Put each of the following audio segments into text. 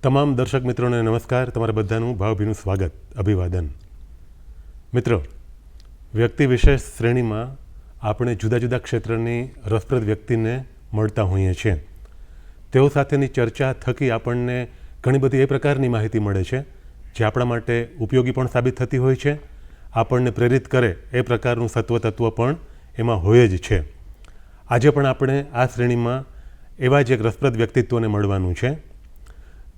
તમામ દર્શક મિત્રોને નમસ્કાર. તમારા બધાનું ભાવભીનું સ્વાગત, અભિવાદન. મિત્રો, વ્યક્તિ વિશેષ શ્રેણીમાં આપણે જુદા જુદા ક્ષેત્રની રસપ્રદ વ્યક્તિને મળતા હોઈએ છીએ. તેઓ સાથેની ચર્ચા થકી આપણને ઘણી બધી એ પ્રકારની માહિતી મળે છે જે આપણા માટે ઉપયોગી પણ સાબિત થતી હોય છે, આપણને પ્રેરિત કરે એ પ્રકારનું સત્વતત્વ પણ એમાં હોય જ છે. આજે પણ આપણે આ શ્રેણીમાં એવા જ એક રસપ્રદ વ્યક્તિત્વને મળવાનું છે.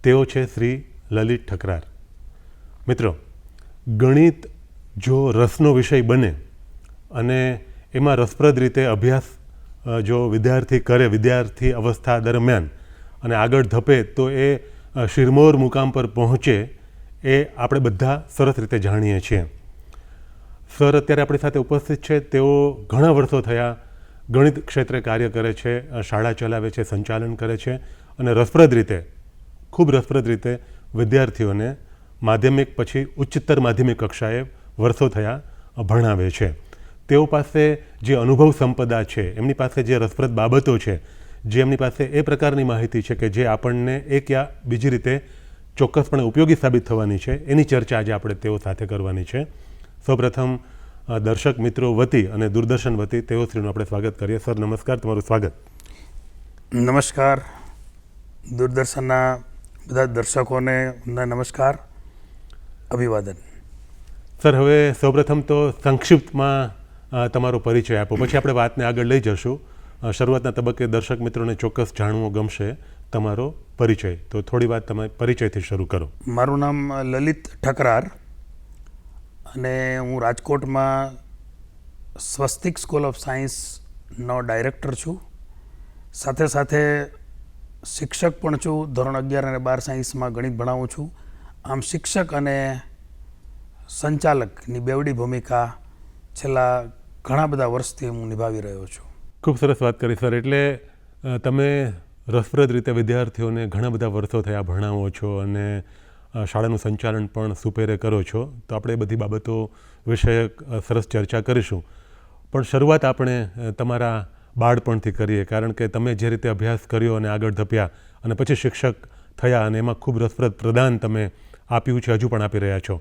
તેઓ છે શ્રી લલિત ઠકરાર. મિત્રો, ગણિત જો રસનો વિષય બને અને એમાં રસપ્રદ રીતે અભ્યાસ જો વિદ્યાર્થી અવસ્થા દરમિયાન અને આગળ ધપે તો એ શિરમોર મુકામ પર પહોંચે, એ આપણે બધા સરસ રીતે જાણીએ છીએ. સર અત્યારે આપણી સાથે ઉપસ્થિત છે. તેઓ ઘણા વર્ષો થયા ગણિત ક્ષેત્રે કાર્ય કરે છે, શાળા ચલાવે છે, સંચાલન કરે છે અને ખૂબ રસપ્રદ રીતે વિદ્યાર્થીઓને માધ્યમિક પછી ઉચ્ચતર માધ્યમિક કક્ષાએ વર્ષો થયા ભણાવે છે. તેઓ પાસે જે અનુભવ સંપદા છે, એમની પાસે જે રસપ્રદ બાબતો છે, જે એમની પાસે એ પ્રકારની માહિતી છે કે જે આપણને એક યા બીજી રીતે ચોક્કસપણે ઉપયોગી સાબિત થવાની છે, એની ચર્ચા આજે આપણે તેઓ સાથે કરવાની છે. સૌપ્રથમ દર્શક મિત્રો વતી અને દૂરદર્શન વતી તેઓ શ્રીનું આપણે સ્વાગત કરીએ. સર નમસ્કાર, તમારું સ્વાગત. નમસ્કાર. દૂરદર્શનના બધા દર્શકોને નમસ્કાર, અભિવાદન. સર, હવે સૌપ્રથમ તો સંક્ષિપ્તમાં તમારો પરિચય આપો, પછી આપણે વાતને આગળ લઈ જશું. શરૂઆતના તબક્કે દર્શક મિત્રોને ચોક્કસ જાણવું ગમશે તમારો પરિચય, તો થોડી વાત તમે પરિચયથી શરૂ કરો. મારું નામ લલિત ઠકરાર અને હું રાજકોટમાં સ્વસ્તિક સ્કૂલ ઓફ સાયન્સનો ડાયરેક્ટર છું. સાથે સાથે શિક્ષક પણ છું. ધોરણ 11 અને 12 સાયન્સમાં ગણિત ભણાવું છું. આમ શિક્ષક અને સંચાલકની બેવડી ભૂમિકા છેલ્લા ઘણા બધા વર્ષથી હું નિભાવી રહ્યો છું. ખૂબ સરસ વાત કરી સર. એટલે તમે રસપ્રદ રીતે વિદ્યાર્થીઓને ઘણા બધા વર્ષો થયા ભણાવો છો અને શાળાનું સંચાલન પણ સુપેરે કરો છો, તો આપણે એ બધી બાબતો વિશે સરસ ચર્ચા કરીશું. પણ શરૂઆત આપણે તમારા બાળપણથી કરીએ, કારણ કે તમે જે રીતે અભ્યાસ કર્યો અને આગળ ધપ્યા અને પછી શિક્ષક થયા અને એમાં ખૂબ રસપ્રદ પ્રદાન તમે આપ્યું છે, હજુ પણ આપી રહ્યા છો.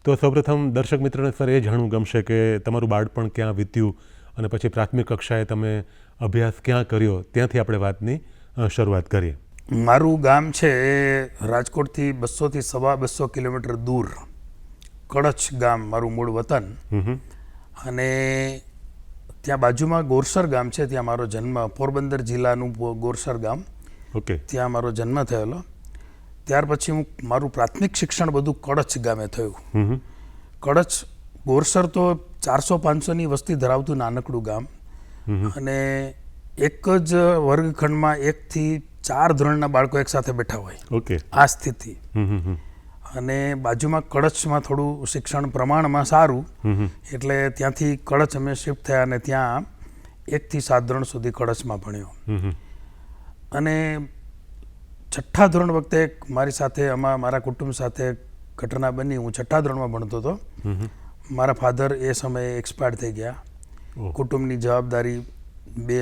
તો સૌપ્રથમ દર્શક મિત્રોને સર એ જાણવું ગમશે કે તમારું બાળપણ ક્યાં વીત્યું અને પછી પ્રાથમિક કક્ષાએ તમે અભ્યાસ ક્યાં કર્યો, ત્યાંથી આપણે વાતની શરૂઆત કરીએ. મારું ગામ છે એ રાજકોટથી 200 થી 250 કિલોમીટર દૂર કડછ ગામ મારું મૂળ વતન. અને ત્યાં બાજુમાં ગોરસર ગામ છે, ત્યાં મારો જન્મ, પોરબંદર જિલ્લાનું ગોરસર ગામ. ઓકે. ત્યાં મારો જન્મ થયેલો. ત્યાર પછી મારું પ્રાથમિક શિક્ષણ બધું કડછ ગામે થયું. કડછ ગોરસર તો 400-500ની વસ્તી ધરાવતું નાનકડું ગામ અને એક જ વર્ગખંડમાં 1 થી 4 ધોરણના બાળકો એક સાથે બેઠા હોય. ઓકે. આ સ્થિતિ. અને બાજુમાં કડછમાં થોડું શિક્ષણ પ્રમાણમાં સારું, એટલે ત્યાંથી કડછ અમે શિફ્ટ થયા અને ત્યાં 1 થી 7 ધોરણ સુધી કડછમાં ભણ્યો. અને 6ઠ્ઠા ધોરણ વખતે મારી સાથે મારા કુટુંબ સાથે ઘટના બની. હું 6ઠ્ઠા ધોરણમાં ભણતો હતો. મારા ફાધર એ સમયે એક્સપાયર થઈ ગયા. કુટુંબની જવાબદારી,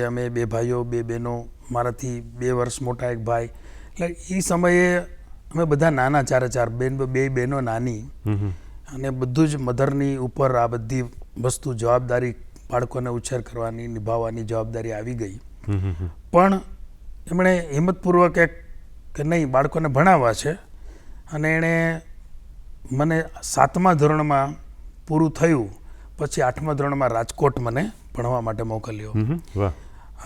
અમે 2 ભાઈઓ 2 બહેનો, મારાથી 2 વર્ષ મોટા એક ભાઈ, એટલે એ સમયે અમે બધા નાના, 4 2 બહેનો નાની, અને બધું જ મધરની ઉપર આ બધી વસ્તુ જવાબદારી, બાળકોને ઉછેર કરવાની, નિભાવવાની જવાબદારી આવી ગઈ. પણ એમણે હિંમતપૂર્વક કે નહીં, બાળકોને ભણાવવા છે, અને એણે મને 7મા ધોરણમાં પૂરું થયું પછી 8મા ધોરણમાં રાજકોટ મને ભણવા માટે મોકલ્યો.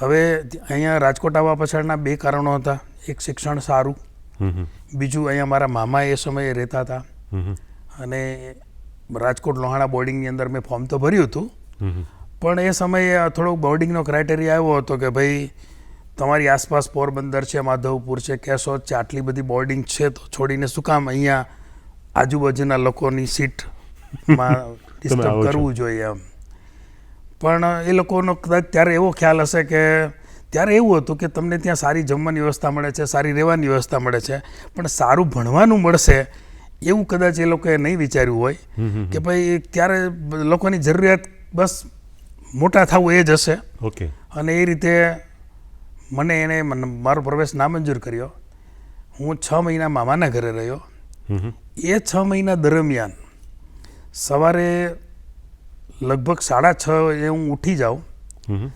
હવે અહીંયા રાજકોટ આવવા પાછળના 2 કારણો હતા. એક, શિક્ષણ સારું. બીજું, અહીંયા મારા મામા એ સમયે રહેતા હતા અને રાજકોટ લોહાણા બોર્ડિંગની અંદર મેં ફોર્મ તો ભર્યું હતું, પણ એ સમયે થોડોક બોર્ડિંગનો ક્રાઇટેરિયા આવ્યો હતો કે ભાઈ તમારી આસપાસ પોરબંદર છે, માધવપુર છે, કેશોદ છે, આટલી બધી બોર્ડિંગ છે, તો છોડીને શું કામ અહીંયા આજુબાજુના લોકોની સીટમાં ડિસ્ટર્બ કરવું જોઈએ એમ. પણ એ લોકોનો કદાચ ત્યારે એવો ખ્યાલ હશે કે ત્યારે એવું હતું કે તમને ત્યાં સારી જમવાની વ્યવસ્થા મળે છે, સારી રહેવાની વ્યવસ્થા મળે છે, પણ સારું ભણવાનું મળશે એવું કદાચ એ લોકોએ નહીં વિચાર્યું હોય કે ભાઈ ત્યારે લોકોની જરૂરિયાત બસ મોટા થવું એ જ હશે. અને એ રીતે મને એને મારો પ્રવેશ નામંજૂર કર્યો. હું 6 મહિના મામાના ઘરે રહ્યો. હમ એ 6 મહિના દરમિયાન સવારે લગભગ 6:30 એ હું ઉઠી જાઉં, હમ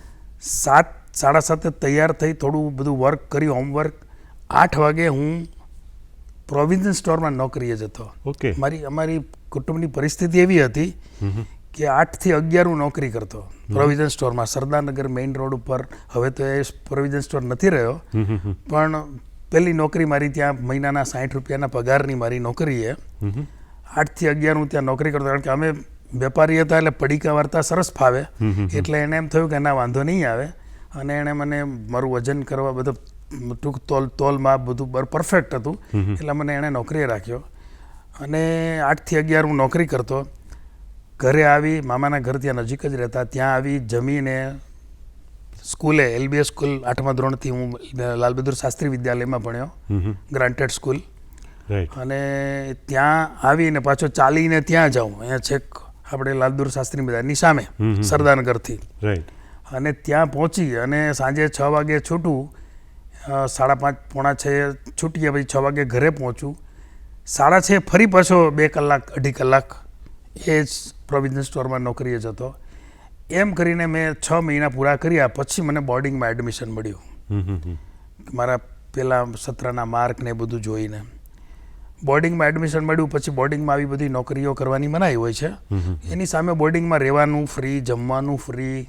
7:30 તૈયાર થઈ થોડું બધું વર્ક કર્યું, હોમવર્ક. 8 વાગે હું પ્રોવિઝન સ્ટોરમાં નોકરીએ જતો. ઓકે. અમારી કુટુંબની પરિસ્થિતિ એવી હતી કે 8 થી 11 હું નોકરી કરતો પ્રોવિઝન સ્ટોરમાં, સરદારનગર મેઇન રોડ ઉપર. હવે તો એ પ્રોવિઝન સ્ટોર નથી રહ્યો, પણ પહેલી નોકરી મારી ત્યાં મહિનાના 60 રૂપિયાના પગારની મારી નોકરીએ 8 થી 11 હું ત્યાં નોકરી કરતો. કારણ કે અમે વેપારી હતા એટલે પડીકા વાર્તા સરસ ફાવે, એટલે એને એમ થયું કે ના વાંધો નહીં આવે, અને એણે મને મારું વજન કરવા બધું ટૂંક તોલમાં બધું પરફેક્ટ હતું, એટલે મને એણે નોકરીએ રાખ્યો. અને 8 થી 11 હું નોકરી કરતો. ઘરે આવી, મામાના ઘર ત્યાં નજીક જ રહેતા, ત્યાં આવી જમીને સ્કૂલે LBS સ્કૂલ 8મા ધોરણથી હું લાલ બહાદુર શાસ્ત્રી વિદ્યાલયમાં ભણ્યો, ગ્રાન્ટેડ સ્કૂલ. રાઈટ. અને ત્યાં આવીને પાછો ચાલીને ત્યાં જાઉં, અહીંયા છેક આપણે લાલ બહાદુર શાસ્ત્રી વિદ્યાલયની સામે સરદારનગરથી. રાઈટ. અને ત્યાં પહોંચી અને સાંજે 6 વાગે છૂટું, 5:30 પોણા 6 છૂટીએ, પછી 6 વાગે ઘરે પહોંચું. 6:30 ફરી પાછો 2 કલાક 2.5 કલાક એ જ પ્રોવિઝન સ્ટોરમાં નોકરીએ જતો. એમ કરીને મેં 6 મહિના પૂરા કર્યા. પછી મને બોર્ડિંગમાં એડમિશન મળ્યું, મારા પેલા સત્રના માર્ક ને બધું જોઈને બોર્ડિંગમાં એડમિશન મળ્યું. પછી બોર્ડિંગમાં આવી બધી નોકરીઓ કરવાની મનાઈ હોય છે, એની સામે બોર્ડિંગમાં રહેવાનું ફ્રી, જમવાનું ફ્રી,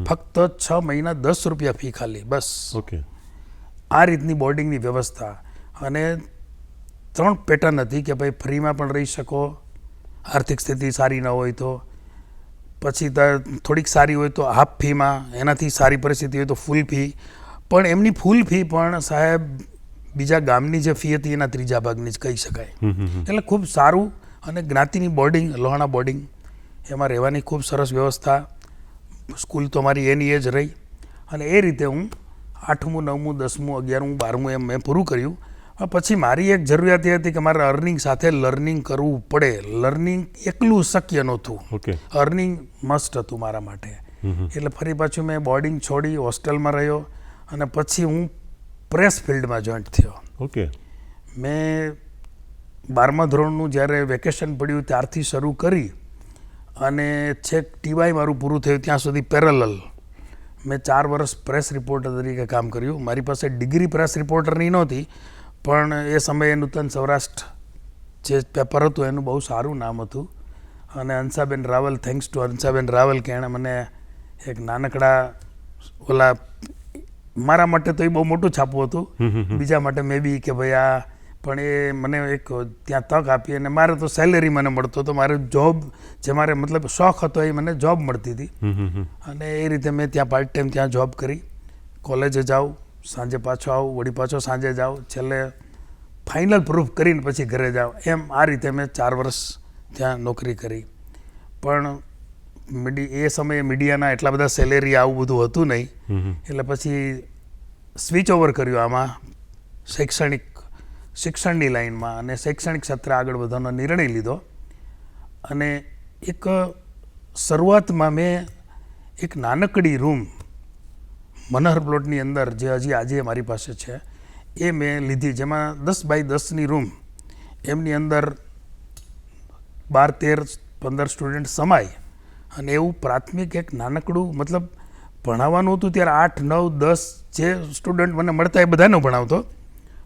ફક્ત 6 મહિના 10 રૂપિયા ફી ખાલી, બસ. ઓકે. આ રીતની બોર્ડિંગની વ્યવસ્થા. અને 3 પેટર્ન હતી કે ભાઈ ફ્રીમાં પણ રહી શકો, આર્થિક સ્થિતિ સારી ન હોય તો, પછી થોડીક સારી હોય તો હાફ ફીમાં, એનાથી સારી પરિસ્થિતિ હોય તો ફૂલ ફી. પણ એમની ફૂલ ફી પણ સાહેબ બીજા ગામની જે ફી હતી એના 3જા ભાગની જ કહી શકાય. એટલે ખૂબ સારું. અને જ્ઞાતિની બોર્ડિંગ, લોહાણા બોર્ડિંગ, એમાં રહેવાની ખૂબ સરસ વ્યવસ્થા. સ્કૂલ તો મારી એની એ જ રહી. અને એ રીતે હું 8મું 9મું 10મું 11મું 12મું એમ મેં પૂરું કર્યું. પછી મારી એક જરૂરિયાત એ હતી કે મારે અર્નિંગ સાથે લર્નિંગ કરવું પડે. લર્નિંગ એકલું શક્ય નહોતું, ઓકે. અર્નિંગ મસ્ટ હતું મારા માટે. એટલે ફરી પાછું મેં બોર્ડિંગ છોડી, હોસ્ટેલમાં રહ્યો, અને પછી હું પ્રેસ ફિલ્ડમાં જોઈન્ટ થયો. ઓકે. મેં 12મા ધોરણનું જ્યારે વેકેશન પડ્યું ત્યારથી શરૂ કરી અને છેક TY મારું પૂરું થયું ત્યાં સુધી પેરેલલ મેં 4 વર્ષ પ્રેસ રિપોર્ટર તરીકે કામ કર્યું. મારી પાસે ડિગ્રી પ્રેસ રિપોર્ટરની નહોતી, પણ એ સમયે નૂતન સૌરાષ્ટ્ર જે પેપર હતું એનું બહુ સારું નામ હતું. અને હંસાબેન રાવલ, થેન્ક્સ ટુ હંસાબેન રાવલ, કે એણે મને એક નાનકડા ઓલા, મારા માટે તો એ બહુ મોટું છાપું હતું, બીજા માટે મે બી કે ભાઈ આ, પણ એ મને એક ત્યાં તક આપી. અને મારે તો સેલેરી મને મળતો હતો, મારે જોબ જે મારે મતલબ શોખ હતો એ મને જોબ મળતી હતી. અને એ રીતે મેં ત્યાં પાર્ટ ટાઈમ ત્યાં જોબ કરી. કોલેજે જાઉં, સાંજે પાછો આવું, વળી પાછો સાંજે જાઉં, છેલ્લે ફાઇનલ પ્રૂફ કરીને પછી ઘરે જાઉં. એમ આ રીતે મેં 4 વર્ષ ત્યાં નોકરી કરી. પણ એ સમયે મીડિયાના એટલા બધા સેલેરી આવું બધું હતું નહીં, એટલે પછી સ્વિચ ઓવર કર્યું આમાં શિક્ષણની લાઈનમાં, અને શૈક્ષણિક ક્ષેત્રે આગળ વધવાનો નિર્ણય લીધો. અને એક શરૂઆતમાં મેં એક નાનકડી રૂમ મનહર પ્લોટની અંદર, જે હજી આજે મારી પાસે છે, એ મેં લીધી, જેમાં 10 બાય 10ની રૂમ, એમની અંદર 12, 13, 15 સ્ટુડન્ટ સમાય. અને એવું પ્રાથમિક એક નાનકડું, મતલબ ભણાવવાનું હતું ત્યારે 8, 9, 10 જે સ્ટુડન્ટ મને મળતા એ બધાને ભણાવતો,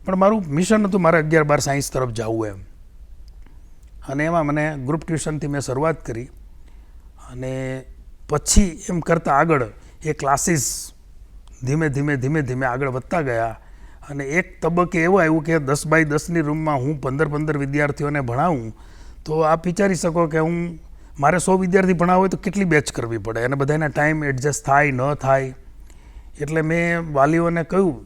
પણ મારું મિશન હતું મારે 11, 12 સાયન્સ તરફ જવું એમ. અને એમાં મને ગ્રુપ ટ્યુશનથી મેં શરૂઆત કરી. અને પછી એમ કરતાં આગળ એ ક્લાસીસ ધીમે ધીમે આગળ વધતા ગયા. અને એક તબક્કે એવો આવ્યું કે 10 બાય 10ની રૂમમાં હું 15 વિદ્યાર્થીઓને ભણાવું, તો આપ વિચારી શકો કે મારે 100 વિદ્યાર્થી ભણાવવા હોય તો કેટલી બેચ કરવી પડે, અને બધાના ટાઈમ એડજસ્ટ થાય ન થાય. એટલે મેં વાલીઓને કહ્યું,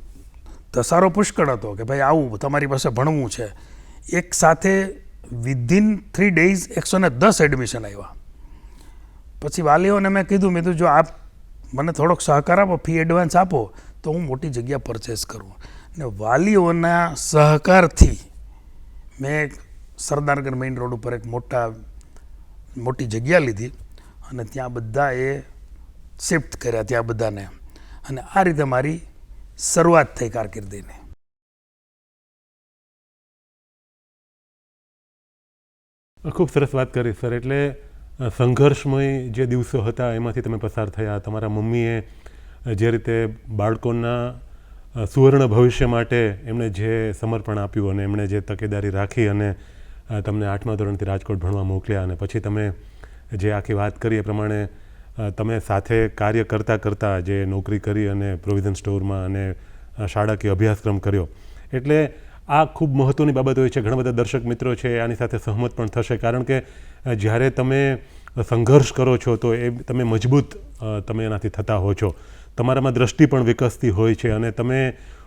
ધસારો પુષ્કળ હતો કે ભાઈ આવું તમારી પાસે ભણવું છે. એક સાથે વિધિન 3 days 110 એડમિશન આવ્યા. પછી વાલીઓને મેં કીધું જો આપ મને થોડોક સહકાર આપો, ફી એડવાન્સ આપો, તો હું મોટી જગ્યા પરચેસ કરું. ને વાલીઓના સહકારથી મેં સરદારનગર મેઇન રોડ ઉપર એક મોટી જગ્યા લીધી, અને ત્યાં બધા એ શિફ્ટ કર્યા ત્યાં બધાને. અને આ રીતે મારી શરૂઆત થઈ કારકિર્દીની. ખૂબ સરસ વાત કરી સર. એટલે સંઘર્ષમય જે દિવસો હતા એમાંથી તમે પસાર થયા. તમારા મમ્મીએ જે રીતે બાળકોના સુવર્ણ ભવિષ્ય માટે એમણે જે સમર્પણ આપ્યું અને એમણે જે તકેદારી રાખી અને તમને 8મા ધોરણથી રાજકોટ ભણવા મોકલ્યા, અને પછી તમે જે આખી વાત કરી એ પ્રમાણે તમે સાથે કાર્ય કરતાં કરતાં જે નોકરી કરી અને પ્રોવિઝન સ્ટોરમાં અને શાળાકીય અભ્યાસક્રમ કર્યો. એટલે આ ખૂબ મહત્ત્વની બાબત હોય છે. ઘણા બધા દર્શક મિત્રો છે આની સાથે સહમત પણ થશે, કારણ કે જ્યારે તમે સંઘર્ષ કરો છો તો એ તમે મજબૂત તમે એનાથી થતા હો છો. તમારામાં દ્રષ્ટિ પણ વિકસતી હોય છે અને તમે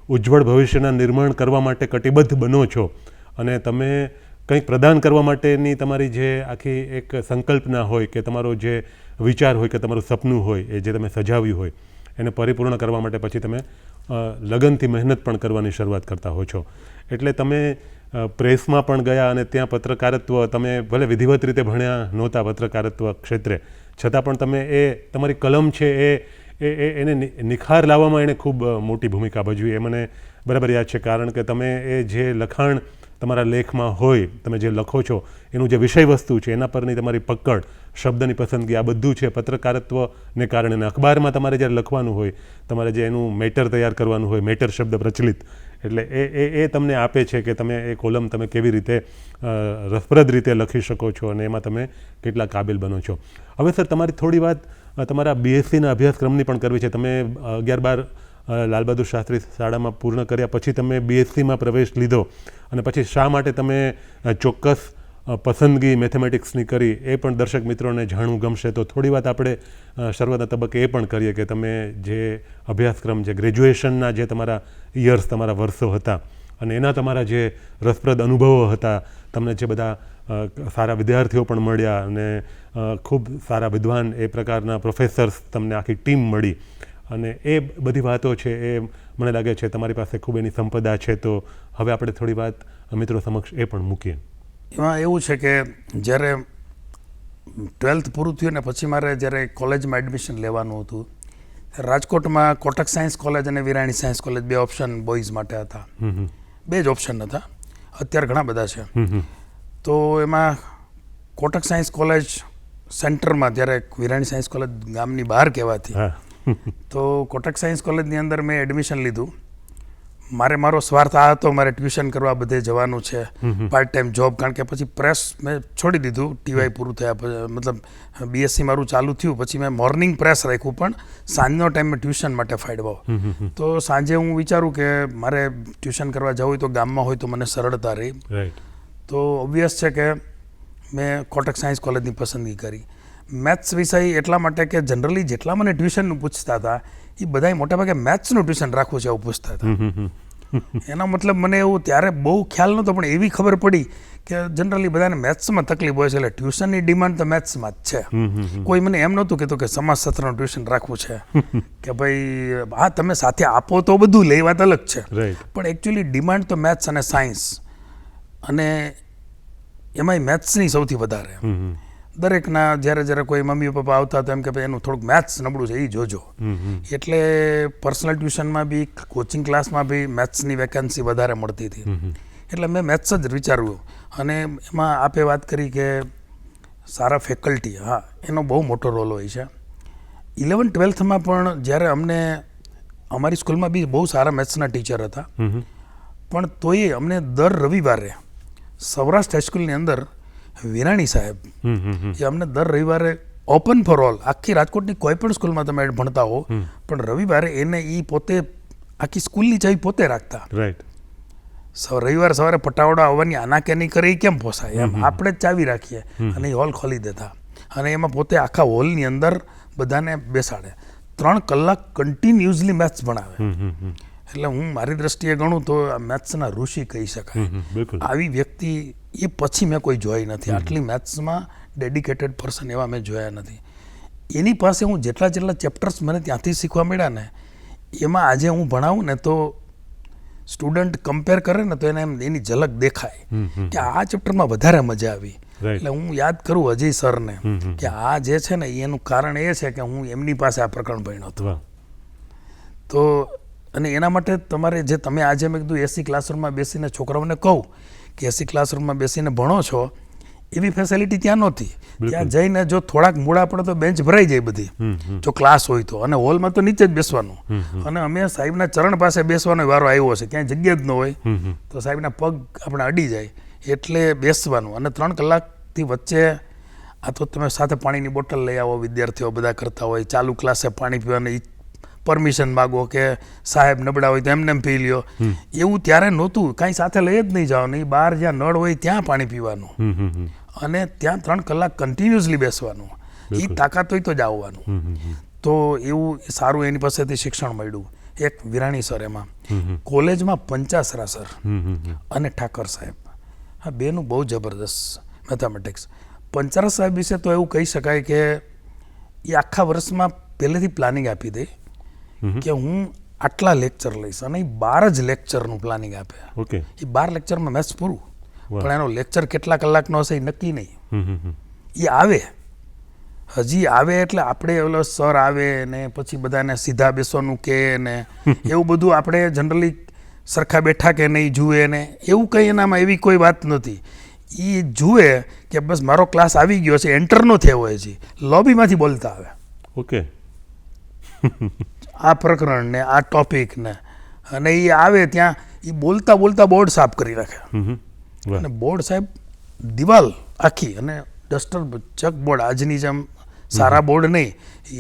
ઉજ્જવળ ભવિષ્યના નિર્માણ કરવા માટે કટિબદ્ધ બનો છો, અને તમે કંઈક પ્રદાન કરવા માટેની તમારી જે આખી એક સંકલ્પના હોય કે તમારો જે વિચાર હોય કે તમારું સપનું હોય એ જે તમે સજાવ્યું હોય એને પરિપૂર્ણ કરવા માટે પછી તમે લગનથી મહેનત પણ કરવાની શરૂઆત કરતા હો છો. એટલે તમે પ્રેસમાં પણ ગયા અને ત્યાં પત્રકારત્વ, તમે ભલે વિધિવત રીતે ભણ્યા નહોતા પત્રકારત્વ ક્ષેત્રે, છતાં પણ તમે એ તમારી કલમ છે એને નિખાર લાવવામાં એણે ખૂબ મોટી ભૂમિકા ભજવી. એ મને બરાબર યાદ છે, કારણ કે તમે એ જે લખાણ તમારા લેખમાં હોય, તમે જે લખો છો એનું જે વિષય વસ્તુ છે એના પરની તમારી પકડ, શબ્દની પસંદગી, આ બધું છે પત્રકારત્વને કારણે. અને અખબારમાં તમારે જ્યારે લખવાનું હોય, તમારે જે એનું મેટર તૈયાર કરવાનું હોય, મેટર શબ્દ પ્રચલિત, એટલે એ તમને આપે છે કે તમે એ કોલમ તમે કેવી રીતે રસપ્રદ રીતે લખી શકો છો અને એમાં તમે કેટલા કાબિલ બનો છો. હવે સર તમારી થોડી વાત તમારા બીએસસીના અભ્યાસક્રમની પણ કરવી છે. તમે 11-12 લાલ બહાદુર શાસ્ત્રી શાળામાં પૂર્ણ કર્યા પછી તમે બીએસસીમાં પ્રવેશ લીધો, અને પછી શા માટે તમે ચોક્કસ પસંદગી મેથેમેટિક્સની કરી એ પણ દર્શક મિત્રોને જાણવું ગમશે. તો થોડી વાત આપણે શરૂઆતના તબક્કે એ પણ કરીએ કે તમે જે અભ્યાસક્રમ, જે ગ્રેજ્યુએશનના જે તમારા યર્સ, તમારા વર્ષો હતા અને એના તમારા જે રસપ્રદ અનુભવો હતા, તમને જે બધા સારા વિદ્યાર્થીઓ પણ મળ્યા અને ખૂબ સારા વિદ્વાન એ પ્રકારના પ્રોફેસર્સ, તમને આખી ટીમ મળી, અને એ બધી વાતો છે એ મને લાગે છે તમારી પાસે ખૂબ એની સંપદા છે. તો હવે આપણે થોડી વાત મિત્રો સમક્ષ એ પણ મૂકીએ. એમાં એવું છે કે જ્યારે 12th પૂરું થયું ને પછી મારે જ્યારે કોલેજમાં એડમિશન લેવાનું હતું, રાજકોટમાં કોટક સાયન્સ કોલેજ અને વિરાણી સાયન્સ કોલેજ, બે ઓપ્શન બોયઝ માટે હતા. બે જ ઓપ્શન હતા, અત્યારે ઘણા બધા છે. તો એમાં કોટક સાયન્સ કોલેજ સેન્ટરમાં, જ્યારે વિરાણી સાયન્સ કોલેજ ગામની બહાર કહેવાતી, તો કોટક સાયન્સ કોલેજની અંદર મેં એડમિશન લીધું. મારો સ્વાર્થ આ હતો, મારે ટ્યુશન કરવા બધે જવાનું છે, પાર્ટ ટાઈમ જોબ, કારણ કે પછી પ્રેસ મેં છોડી દીધું. ટીવાય પૂરું થયા, મતલબ બીએસસી મારું ચાલુ થયું પછી મેં મોર્નિંગ પ્રેસ રાખ્યું, પણ સાંજનો ટાઈમ મેં ટ્યુશન માટે ફાળવ્યો. તો સાંજે હું વિચારું કે મારે ટ્યુશન કરવા જવું હોય તો ગામમાં હોય તો મને સરળતા રહી. તો ઓબ્વિયસ છે કે મેં કોટક સાયન્સ કોલેજની પસંદગી કરી. મેથ્સ વિષય એટલા માટે કે જનરલી જેટલા મને ટ્યુશનનું પૂછતા હતા એ બધાય મોટાભાગે મેથ્સનું ટ્યુશન રાખવું છે એવું પૂછતા હતા. એનો મતલબ મને એવું ત્યારે બહુ ખ્યાલ નહોતો, પણ એવી ખબર પડી કે જનરલી બધાને મેથ્સમાં તકલીફ હોય છે, એટલે ટ્યુશનની ડિમાન્ડ તો મેથ્સમાં જ છે. કોઈ મને એમ નહોતું કહેતું કે સમાજશાસ્ત્રનું ટ્યુશન રાખવું છે કે ભાઈ હા તમે સાથે આપો તો બધું લે, વાત અલગ છે, પણ એકચ્યુઅલી ડિમાન્ડ તો મેથ્સ અને સાયન્સ, અને એમાંય મેથ્સની સૌથી વધારે. દરેકના જ્યારે કોઈ મમ્મી પપ્પા આવતા તો એમ કે ભાઈ એનું થોડુંક મેથ્સ નબળું છે એ જોજો. એટલે પર્સનલ ટ્યુશનમાં બી, કોચિંગ ક્લાસમાં બી મેથ્સની વેકેન્સી વધારે મળતી હતી. એટલે મેં મેથ્સ જ વિચાર્યું, અને એમાં આપે વાત કરી કે સારા ફેકલ્ટી, હા એનો બહુ મોટો રોલ હોય છે. 11th-12thમાં પણ જ્યારે અમને, અમારી સ્કૂલમાં બી બહુ સારા મેથ્સના ટીચર હતા, પણ તોય અમને દર રવિવારે સૌરાષ્ટ્ર હાઈસ્કૂલની અંદર વિરાણી સાહેબ એ અમને દર રવિવારે ઓપન ફોર ઓલ, આખી રાજકોટની કોઈ પણ સ્કૂલમાં તમે ભણતા હો, પણ રવિવારે એને એ પોતે આખી સ્કૂલની ચાવી પોતે રાખતા. રવિવારે સવારે પટાવડા આવવાની આનાકાની કરે કેમ પોસાય, એમ આપણે જ ચાવી રાખીએ અને એ હોલ ખોલી દેતા, અને એમાં પોતે આખા હોલની અંદર બધાને બેસાડે. 3 કલાક કન્ટિન્યુઅસલી મેથ્સ ભણાવે. એટલે હું મારી દ્રષ્ટિએ ગણું તો મેથ્સના ઋષિ કહી શકાય. આવી વ્યક્તિ એ પછી મેં કોઈ જોઈ નથી. આટલી મેથ્સમાં ડેડિકેટેડ પર્સન એવા મેં જોયા નથી. એની પાસે હું જેટલા ચેપ્ટર્સ મને ત્યાંથી શીખવા મળ્યા ને, એમાં આજે હું ભણાવું ને તો સ્ટુડન્ટ કમ્પેર કરે ને તો એને એની ઝલક દેખાય કે આ ચેપ્ટરમાં વધારે મજા આવી. એટલે હું યાદ કરું અજય સરને કે આ જે છે ને એનું કારણ એ છે કે હું એમની પાસે આ પ્રકરણ ભણ્યો હતો. તો અને એના માટે તમારે જે તમે આજે મેં કીધું એસી ક્લાસરૂમમાં બેસીને છોકરાઓને કહું કે એસી ક્લાસરૂમમાં બેસીને ભણો છો, એવી ફેસિલિટી ત્યાં નહોતી. ત્યાં જઈને જો થોડાક મૂળા પડે તો બેન્ચ ભરાઈ જાય બધી, જો ક્લાસ હોય તો. અને હોલમાં તો નીચે જ બેસવાનું. અને અમે સાહેબના ચરણ પાસે બેસવાનો વારો આવ્યો છે, ક્યાંય જગ્યા જ ન હોય તો સાહેબના પગ આપણે અડી જાય એટલે બેસવાનું. અને 3 કલાકથી વચ્ચે આ તો તમે સાથે પાણીની બોટલ લઈ આવો, વિદ્યાર્થીઓ બધા કરતા હોય, ચાલુ ક્લાસે પાણી પીવાની પરમિશન માગો કે સાહેબ નબળા હોય તો એમને પી લ્યો, એવું ત્યારે નહોતું. કાંઈ સાથે લઈ જ નહીં જવાનું, બહાર જ્યાં નળ હોય ત્યાં પાણી પીવાનું અને ત્યાં 3 કલાક કન્ટિન્યુઅસલી બેસવાનું. એ તાકાત હોય તો જ આવવાનું. તો એવું સારું એની પાસેથી શિક્ષણ મળ્યું. એક વિરાણી સર, એમાં કોલેજમાં પંચાસરા સર અને ઠાકર સાહેબ, હા બેનું બહુ જબરદસ્ત મેથેમેટિક્સ. પંચાસરા સાહેબ વિશે તો એવું કહી શકાય કે એ આખા વર્ષમાં પહેલેથી પ્લાનિંગ આપી દે કે હું આટલા લેક્ચર લઈશ, અને એ 12 જ લેક્ચરનું પ્લાનિંગ આપે. ઓકે. એ 12 લેક્ચરમાં મેથ્સ પૂરું, પણ એનો લેક્ચર કેટલા કલાકનો હશે એ નક્કી નહીં. એ આવે, હજી આવે એટલે આપણે ઓલો સર આવે ને પછી બધાને સીધા બેસવાનું કે ને એવું બધું આપણે જનરલી સરખા બેઠા કે નહીં જુએ ને એવું કંઈ એનામાં એવી કોઈ વાત નથી. એ જુએ કે બસ મારો ક્લાસ આવી ગયો છે, એન્ટર નો થયો હોય છે, લોબીમાંથી બોલતા આવે. ઓકે. આ પ્રકરણ ને આ ટોપિક ને, અને એ આવે ત્યાં એ બોલતા બોલતા બોર્ડ સાફ કરી નાખે. અને બોર્ડ સાહેબ દિવાલ આખી અને ડસ્ટર ચક બોર્ડ, આજની જેમ સારા બોર્ડ નહીં,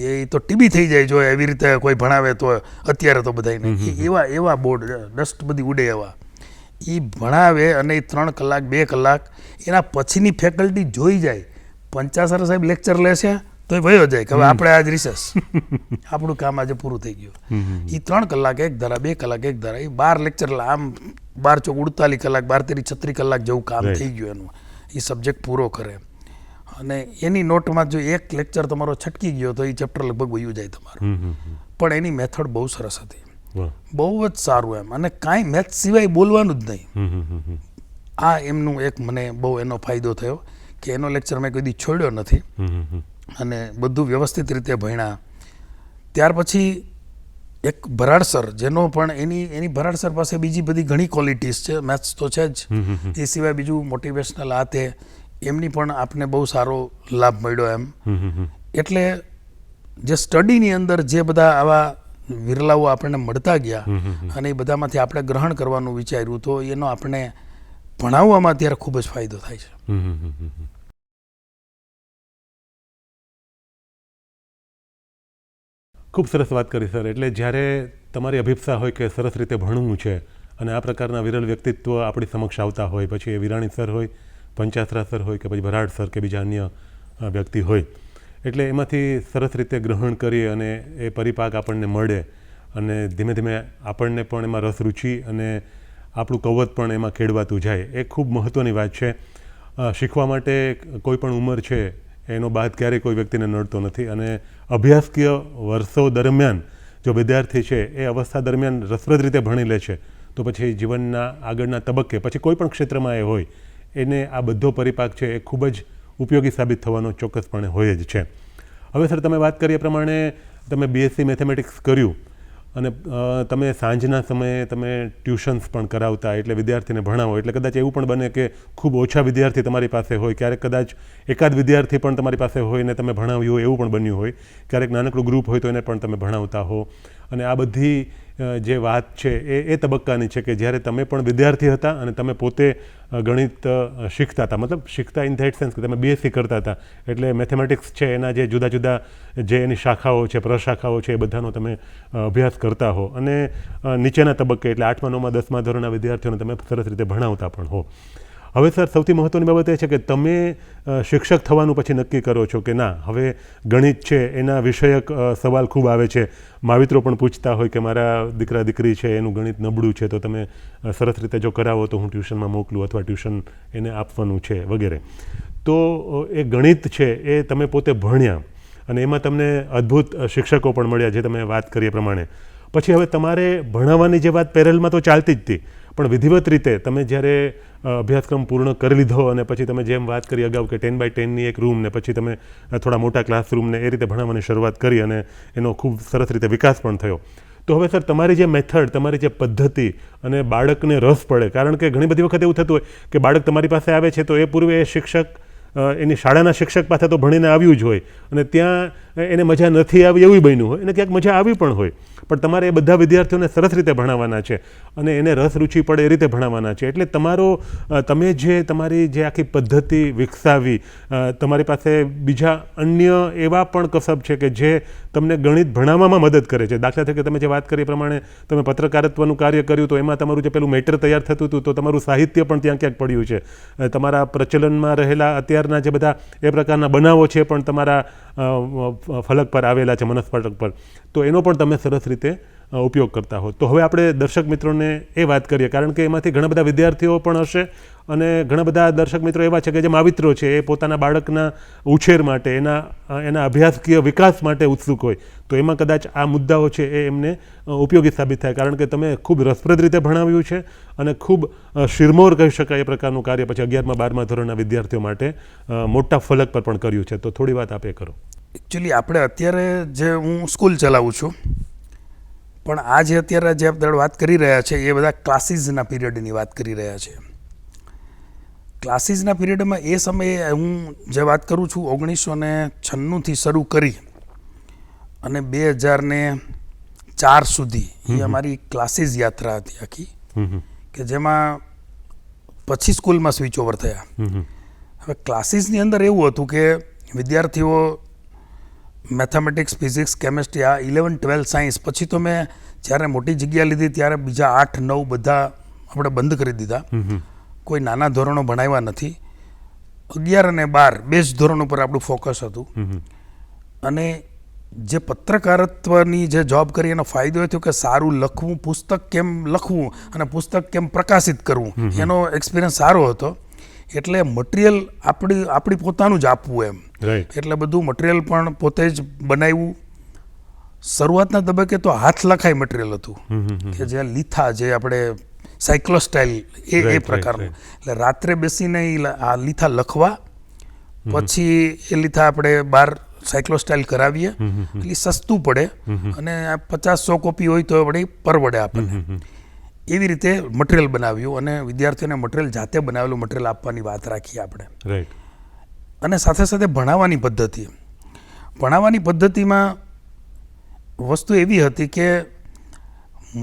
એ તો ટીબી થઈ જાય જો એવી રીતે કોઈ ભણાવે તો અત્યારે તો બધાને એવા બોર્ડ, ડસ્ટ બધી ઉડે એવા. એ ભણાવે અને એ 3 કલાક 2 કલાક એના પછીની ફેકલ્ટી જોઈ જાય. પંચાસર સાહેબ લેક્ચર લે છે તો એ વયો જાય કે હવે આપણે આજ રિસેસ, આપણું કામ આજે પૂરું થઈ ગયું. એ 3 કલાક એક ધારા, 2 કલાક એક ધારા, એ 12 લેક્ચર, આમ 12 ચોક 48 કલાક, 12 તેરી 36 કલાક જેવું કામ થઈ ગયું એનું. એ સબ્જેક્ટ પૂરો કરે. અને એની નોટમાં જો એક લેક્ચર તમારો છટકી ગયો તો એ ચેપ્ટર લગભગ વયું જાય તમારું. પણ એની મેથડ બહુ સરસ હતી, બહુ જ સારું એમ. અને કાંઈ મેથ્સ સિવાય બોલવાનું જ નહીં. આ એમનું એક મને બહુ એનો ફાયદો થયો કે એનો લેક્ચર મેં કોઈ દી છોડ્યો નથી અને બધું વ્યવસ્થિત રીતે ભણ્યા. ત્યાર પછી એક ભરાડ સર, જેનો પણ એની ભરાડ સર પાસે બીજી બધી ઘણી ક્વોલિટીઝ છે, મેથ્સ તો છે જ, એ સિવાય બીજું મોટિવેશનલ આ તે, એમની પણ આપને બહુ સારો લાભ મળ્યો એમ. એટલે જે સ્ટડીની અંદર જે બધા આવા વિરલાઓ આપણને મળતા ગયા અને એ બધામાંથી આપણે ગ્રહણ કરવાનું વિચાર્યું તો એનો આપણે ભણાવવામાં અત્યારે ખૂબ જ ફાયદો થાય છે. ખૂબ સરસ વાત કરી સર. એટલે જ્યારે તમારી અભિપ્સા હોય કે સરસ રીતે ભણવું છે અને આ પ્રકારના વિરલ વ્યક્તિત્વ આપણી સમક્ષ આવતા હોય, પછી એ વિરાણી સર હોય, પંચાસરા સર હોય કે પછી ભરાડ સર કે બીજા અન્ય વ્યક્તિ હોય, એટલે એમાંથી સરસ રીતે ગ્રહણ કરી અને એ પરિપાક આપણને મળે અને ધીમે ધીમે આપણને પણ એમાં રસ રુચિ અને આપણું કવચ પણ એમાં કેળવાતું જાય. એ ખૂબ મહત્ત્વની વાત છે. શીખવા માટે કોઈ પણ ઉંમર છે એનો બાદ ક્યારેય કોઈ વ્યક્તિને નડતો નથી. અને અભ્યાસકીય વર્ષો દરમિયાન જો વિદ્યાર્થી છે એ અવસ્થા દરમિયાન રસપ્રદ રીતે ભણી લે છે તો પછી જીવનના આગળના તબક્કે પછી કોઈ પણ ક્ષેત્રમાં એ હોય એને આ બધો પરિપાક છે એ ખૂબ જ ઉપયોગી સાબિત થવાનો ચોક્કસપણે હોય જ છે. હવે સર તમે વાત કરી એ પ્રમાણે તમે BSc મેથેમેટિક્સ કર્યું અને તમે સાંજના સમયે તમે ટ્યુશન્સ પણ કરાવતા, એટલે વિદ્યાર્થીને ભણાવો. એટલે કદાચ એવું પણ બને કે ખૂબ ઓછા વિદ્યાર્થી તમારી પાસે હોય, ક્યારેક કદાચ એકાદ વિદ્યાર્થી પણ તમારી પાસે હોય ને તમે ભણાવ્યું હોય એવું પણ બન્યું હોય, ક્યારેક નાનકડું ગ્રુપ હોય તો એને પણ તમે ભણાવતા હો. અને આ બધી જે વાત છે એ તબક્કાની છે કે જ્યારે તમે પણ વિદ્યાર્થી હતા અને તમે પોતે ગણિત શીખતા હતા, મતલબ શીખતા ઇન ધેટ સેન્સ કે તમે BSc કરતા હતા, એટલે મેથેમેટિક્સ છે એના જે જુદા જુદા જે એની શાખાઓ છે, પ્રશાખાઓ છે, એ બધાનો તમે અભ્યાસ કરતા હો અને નીચેના તબક્કે એટલે 8મા 9મા 10મા ધોરણના વિદ્યાર્થીઓને તમે સરસ રીતે ભણાવતા પણ હો. હવે સર સૌથી મહત્ત્વની બાબત એ છે કે તમે શિક્ષક થવાનું પછી નક્કી કરો છો કે ના, હવે ગણિત છે એના વિષયક સવાલ ખૂબ આવે છે, માવિત્રો પણ પૂછતા હોય કે મારા દીકરા દીકરી છે એનું ગણિત નબળું છે તો તમે સરસ રીતે જો કરાવો તો હું ટ્યુશનમાં મોકલું અથવા ટ્યુશન એને આપવાનું છે વગેરે. તો એ ગણિત છે એ તમે પોતે ભણ્યા અને એમાં તમને અદ્ભુત શિક્ષકો પણ મળ્યા જે તમે વાત કરી એ પ્રમાણે. પછી હવે તમારે ભણાવવાની જે વાત પેરેલમાં તો ચાલતી જ હતી, પણ વિધિવત રીતે તમે જ્યારે અભ્યાસક્રમ પૂર્ણ કરી લીધો અને પછી તમે જેમ વાત કરી અગાઉ કે 10x10ની એક રૂમ ને પછી તમે થોડા મોટા ક્લાસરૂમને એ રીતે ભણાવવાની શરૂઆત કરી અને એનો ખૂબ સરસ રીતે વિકાસ પણ થયો. તો હવે સર તમારી જે મેથડ, તમારી જે પદ્ધતિ અને બાળકને રસ પડે, કારણ કે ઘણી બધી વખત એવું થતું હોય કે બાળક તમારી પાસે આવે છે તો એ પૂર્વે એ શિક્ષક એની શાળાના શિક્ષક પાસે તો ભણીને આવ્યું જ હોય અને ત્યાં એને મજા નથી આવી એવું બન્યું હોય અને ક્યાંક મજા આવી પણ હોય, પણ તમારે એ બધા વિદ્યાર્થીઓને સરસ રીતે ભણાવવાના છે અને એને રસ રુચિ પડે એ રીતે ભણાવવાના છે. એટલે તમે જે તમારી જે આખી પદ્ધતિ વિકસાવી, તમારી પાસે બીજા અન્ય એવા પણ કસબ છે કે જે તમને ગણિત ભણાવવામાં મદદ કરે છે. દાખલા તરીકે તમે જે વાત કરી એ પ્રમાણે તમે પત્રકારત્વનું કાર્ય કર્યું તો એમાં તમારું જે પેલું મેટર તૈયાર થતું હતું તો તમારું સાહિત્ય પણ ત્યાં ક્યાંક પડ્યું છે. તમારા પ્રચલનમાં રહેલા અત્યારના જે બધા એ પ્રકારના બનાવો છે પણ તમારા ફલક પર આવેલા છે, મનસ્ફલક પર, તો એનો પણ તમે સરસ રીતે ઉપયોગ કરતા હો. તો હવે આપણે દર્શક મિત્રોને એ વાત કરીએ, કારણ કે એમાંથી ઘણા બધા વિદ્યાર્થીઓ પણ હશે અને ઘણા બધા દર્શક મિત્રો એવા છે કે જે માવિત્રો છે, એ પોતાના બાળકના ઉછેર માટે, એના અભ્યાસકીય વિકાસ માટે ઉત્સુક હોય, તો એમાં કદાચ આ મુદ્દાઓ છે એ એમને ઉપયોગી સાબિત થાય, કારણ કે તમે ખૂબ રસપ્રદ રીતે ભણાવ્યું છે અને ખૂબ શિરમોર કહી શકાય એ પ્રકારનું કાર્ય પછી 11મા 12મા ધોરણના વિદ્યાર્થીઓ માટે મોટા ફલક પર પણ કર્યું છે. તો થોડી વાત આપે કરો. એકચ્યુઅલી આપણે અત્યારે જે હું સ્કૂલ ચલાવું છું, પણ આ જે અત્યારે જે આપણે વાત કરી રહ્યા છે એ બધા ક્લાસીસના પીરિયડની વાત કરી રહ્યા છે. ક્લાસીસના પીરિયડમાં એ સમયે હું જે વાત કરું છું 1996થી શરૂ કરી અને 2004 સુધી એ અમારી ક્લાસીસ યાત્રા હતી આખી, કે જેમાં પછી સ્કૂલમાં સ્વિચ ઓવર થયા. હવે ક્લાસીસની અંદર એવું હતું કે વિદ્યાર્થીઓ મેથેમેટિક્સ, ફિઝિક્સ, કેમેસ્ટ્રી, આ 11, 12 સાયન્સ, પછી તો મેં જ્યારે મોટી જગ્યા લીધી ત્યારે બીજા 8, 9 બધા આપણે બંધ કરી દીધા. કોઈ નાના ધોરણો ભણાવ્યા નથી. 11 અને 12 બે જ ધોરણ ઉપર આપણું ફોકસ હતું. અને જે પત્રકારત્વની જે જોબ કરી એનો ફાયદો એ થયો કે સારું લખવું, પુસ્તક કેમ લખવું અને પુસ્તક કેમ પ્રકાશિત કરવું, એનો એક્સપિરિયન્સ સારો હતો. એટલે મટીરિયલ આપણી પોતાનું જ આપવું એમ. એટલે બધું મટીરિયલ પણ પોતે જ બનાવ્યું. શરૂઆતના તબક્કે તો હાથ લખાય મટીરિયલ હતું, કે જે લીથા, જે આપણે સાયક્લોસ્ટાઇલ એ પ્રકારનું. એટલે રાત્રે બેસીને આ લીથા લખવા, પછી એ લીથા આપણે બહાર સાયક્લોસ્ટાઇલ કરાવીએ, એટલે સસ્તું પડે અને 50-100 કોપી હોય તો વળી પરવડે આપણને. એવી રીતે મટીરિયલ બનાવ્યું અને વિદ્યાર્થીઓને મટીરિયલ જાતે બનાવેલું મટીરિયલ આપવાની વાત રાખી આપણે. અને સાથે સાથે ભણાવવાની પદ્ધતિમાં વસ્તુ એવી હતી કે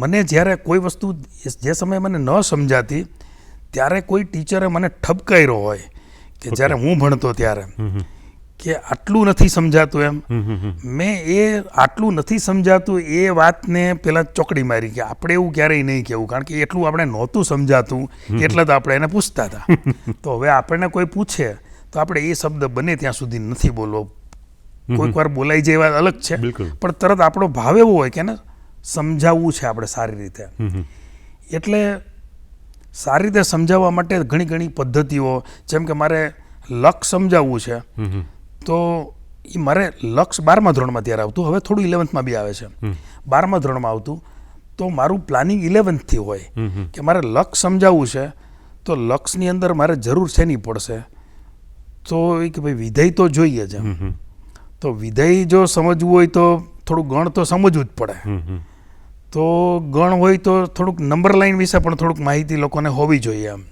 મને જ્યારે કોઈ વસ્તુ જે સમયે મને ન સમજાતી ત્યારે કોઈ ટીચરે મને ઠપકાર્યો હોય કે જ્યારે હું ભણતો ત્યારે કે આટલું નથી સમજાતું એમ. મેં એ આટલું નથી સમજાતું એ વાતને પહેલાં ચોકડી મારી કે આપણે એવું ક્યારેય નહીં કહેવું, કારણ કે એટલું આપણે નહોતું સમજાતું એટલે તો આપણે એને પૂછતા હતા. તો હવે આપણને કોઈ પૂછે તો આપણે એ શબ્દ બને ત્યાં સુધી નથી બોલવો. કોઈક વાર બોલાઈ જાય વાત અલગ છે, પણ તરત આપણો ભાવ એવો હોય કે ને સમજાવવું છે આપણે સારી રીતે. એટલે સારી રીતે સમજાવવા માટે ઘણી પદ્ધતિઓ, જેમ કે મારે લક્ષ સમજાવવું છે તો એ મારે લક્ષ 12મા ધોરણમાં ત્યારે આવતું, હવે થોડું 11મમાં બી આવે છે. 12મા ધોરણમાં આવતું તો મારું પ્લાનિંગ 11થી હોય કે મારે લક્ષ સમજાવવું છે તો લક્ષની અંદર મારે જરૂર શેની પડશે, તો એ કે ભાઈ વિધેય તો જોઈએ જ એમ. તો વિધેય જો સમજવું હોય તો થોડું ગણ તો સમજવું જ પડે. તો ગણ હોય તો થોડુંક નંબર લાઈન વિશે પણ થોડુંક માહિતી લોકોને હોવી જોઈએ એમ.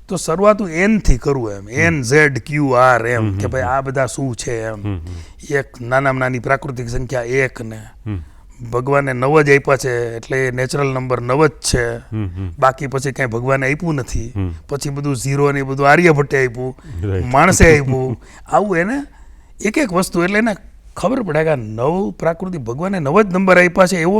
તો શરૂઆત હું N થી કરું એમ, N, Z, Q, R એમ, કે ભાઈ આ બધા શું છે એમ. એક નાનામાં નાની પ્રાકૃતિક સંખ્યા 1 ને ભગવાને 9 જ આપ્યા છે એટલે નેચરલ નંબર 9 જ છે, બાકી પછી કાંઈ ભગવાને આપ્યું નથી. પછી બધું 0 ને બધું આર્યભટ્ટે આપ્યું, માણસે આપ્યું, આવું એને એક વસ્તુ. એટલે એને ખબર પડે કે 9 પ્રાકૃતિક ભગવાને 9 જ નંબર આપ્યા છે, એવો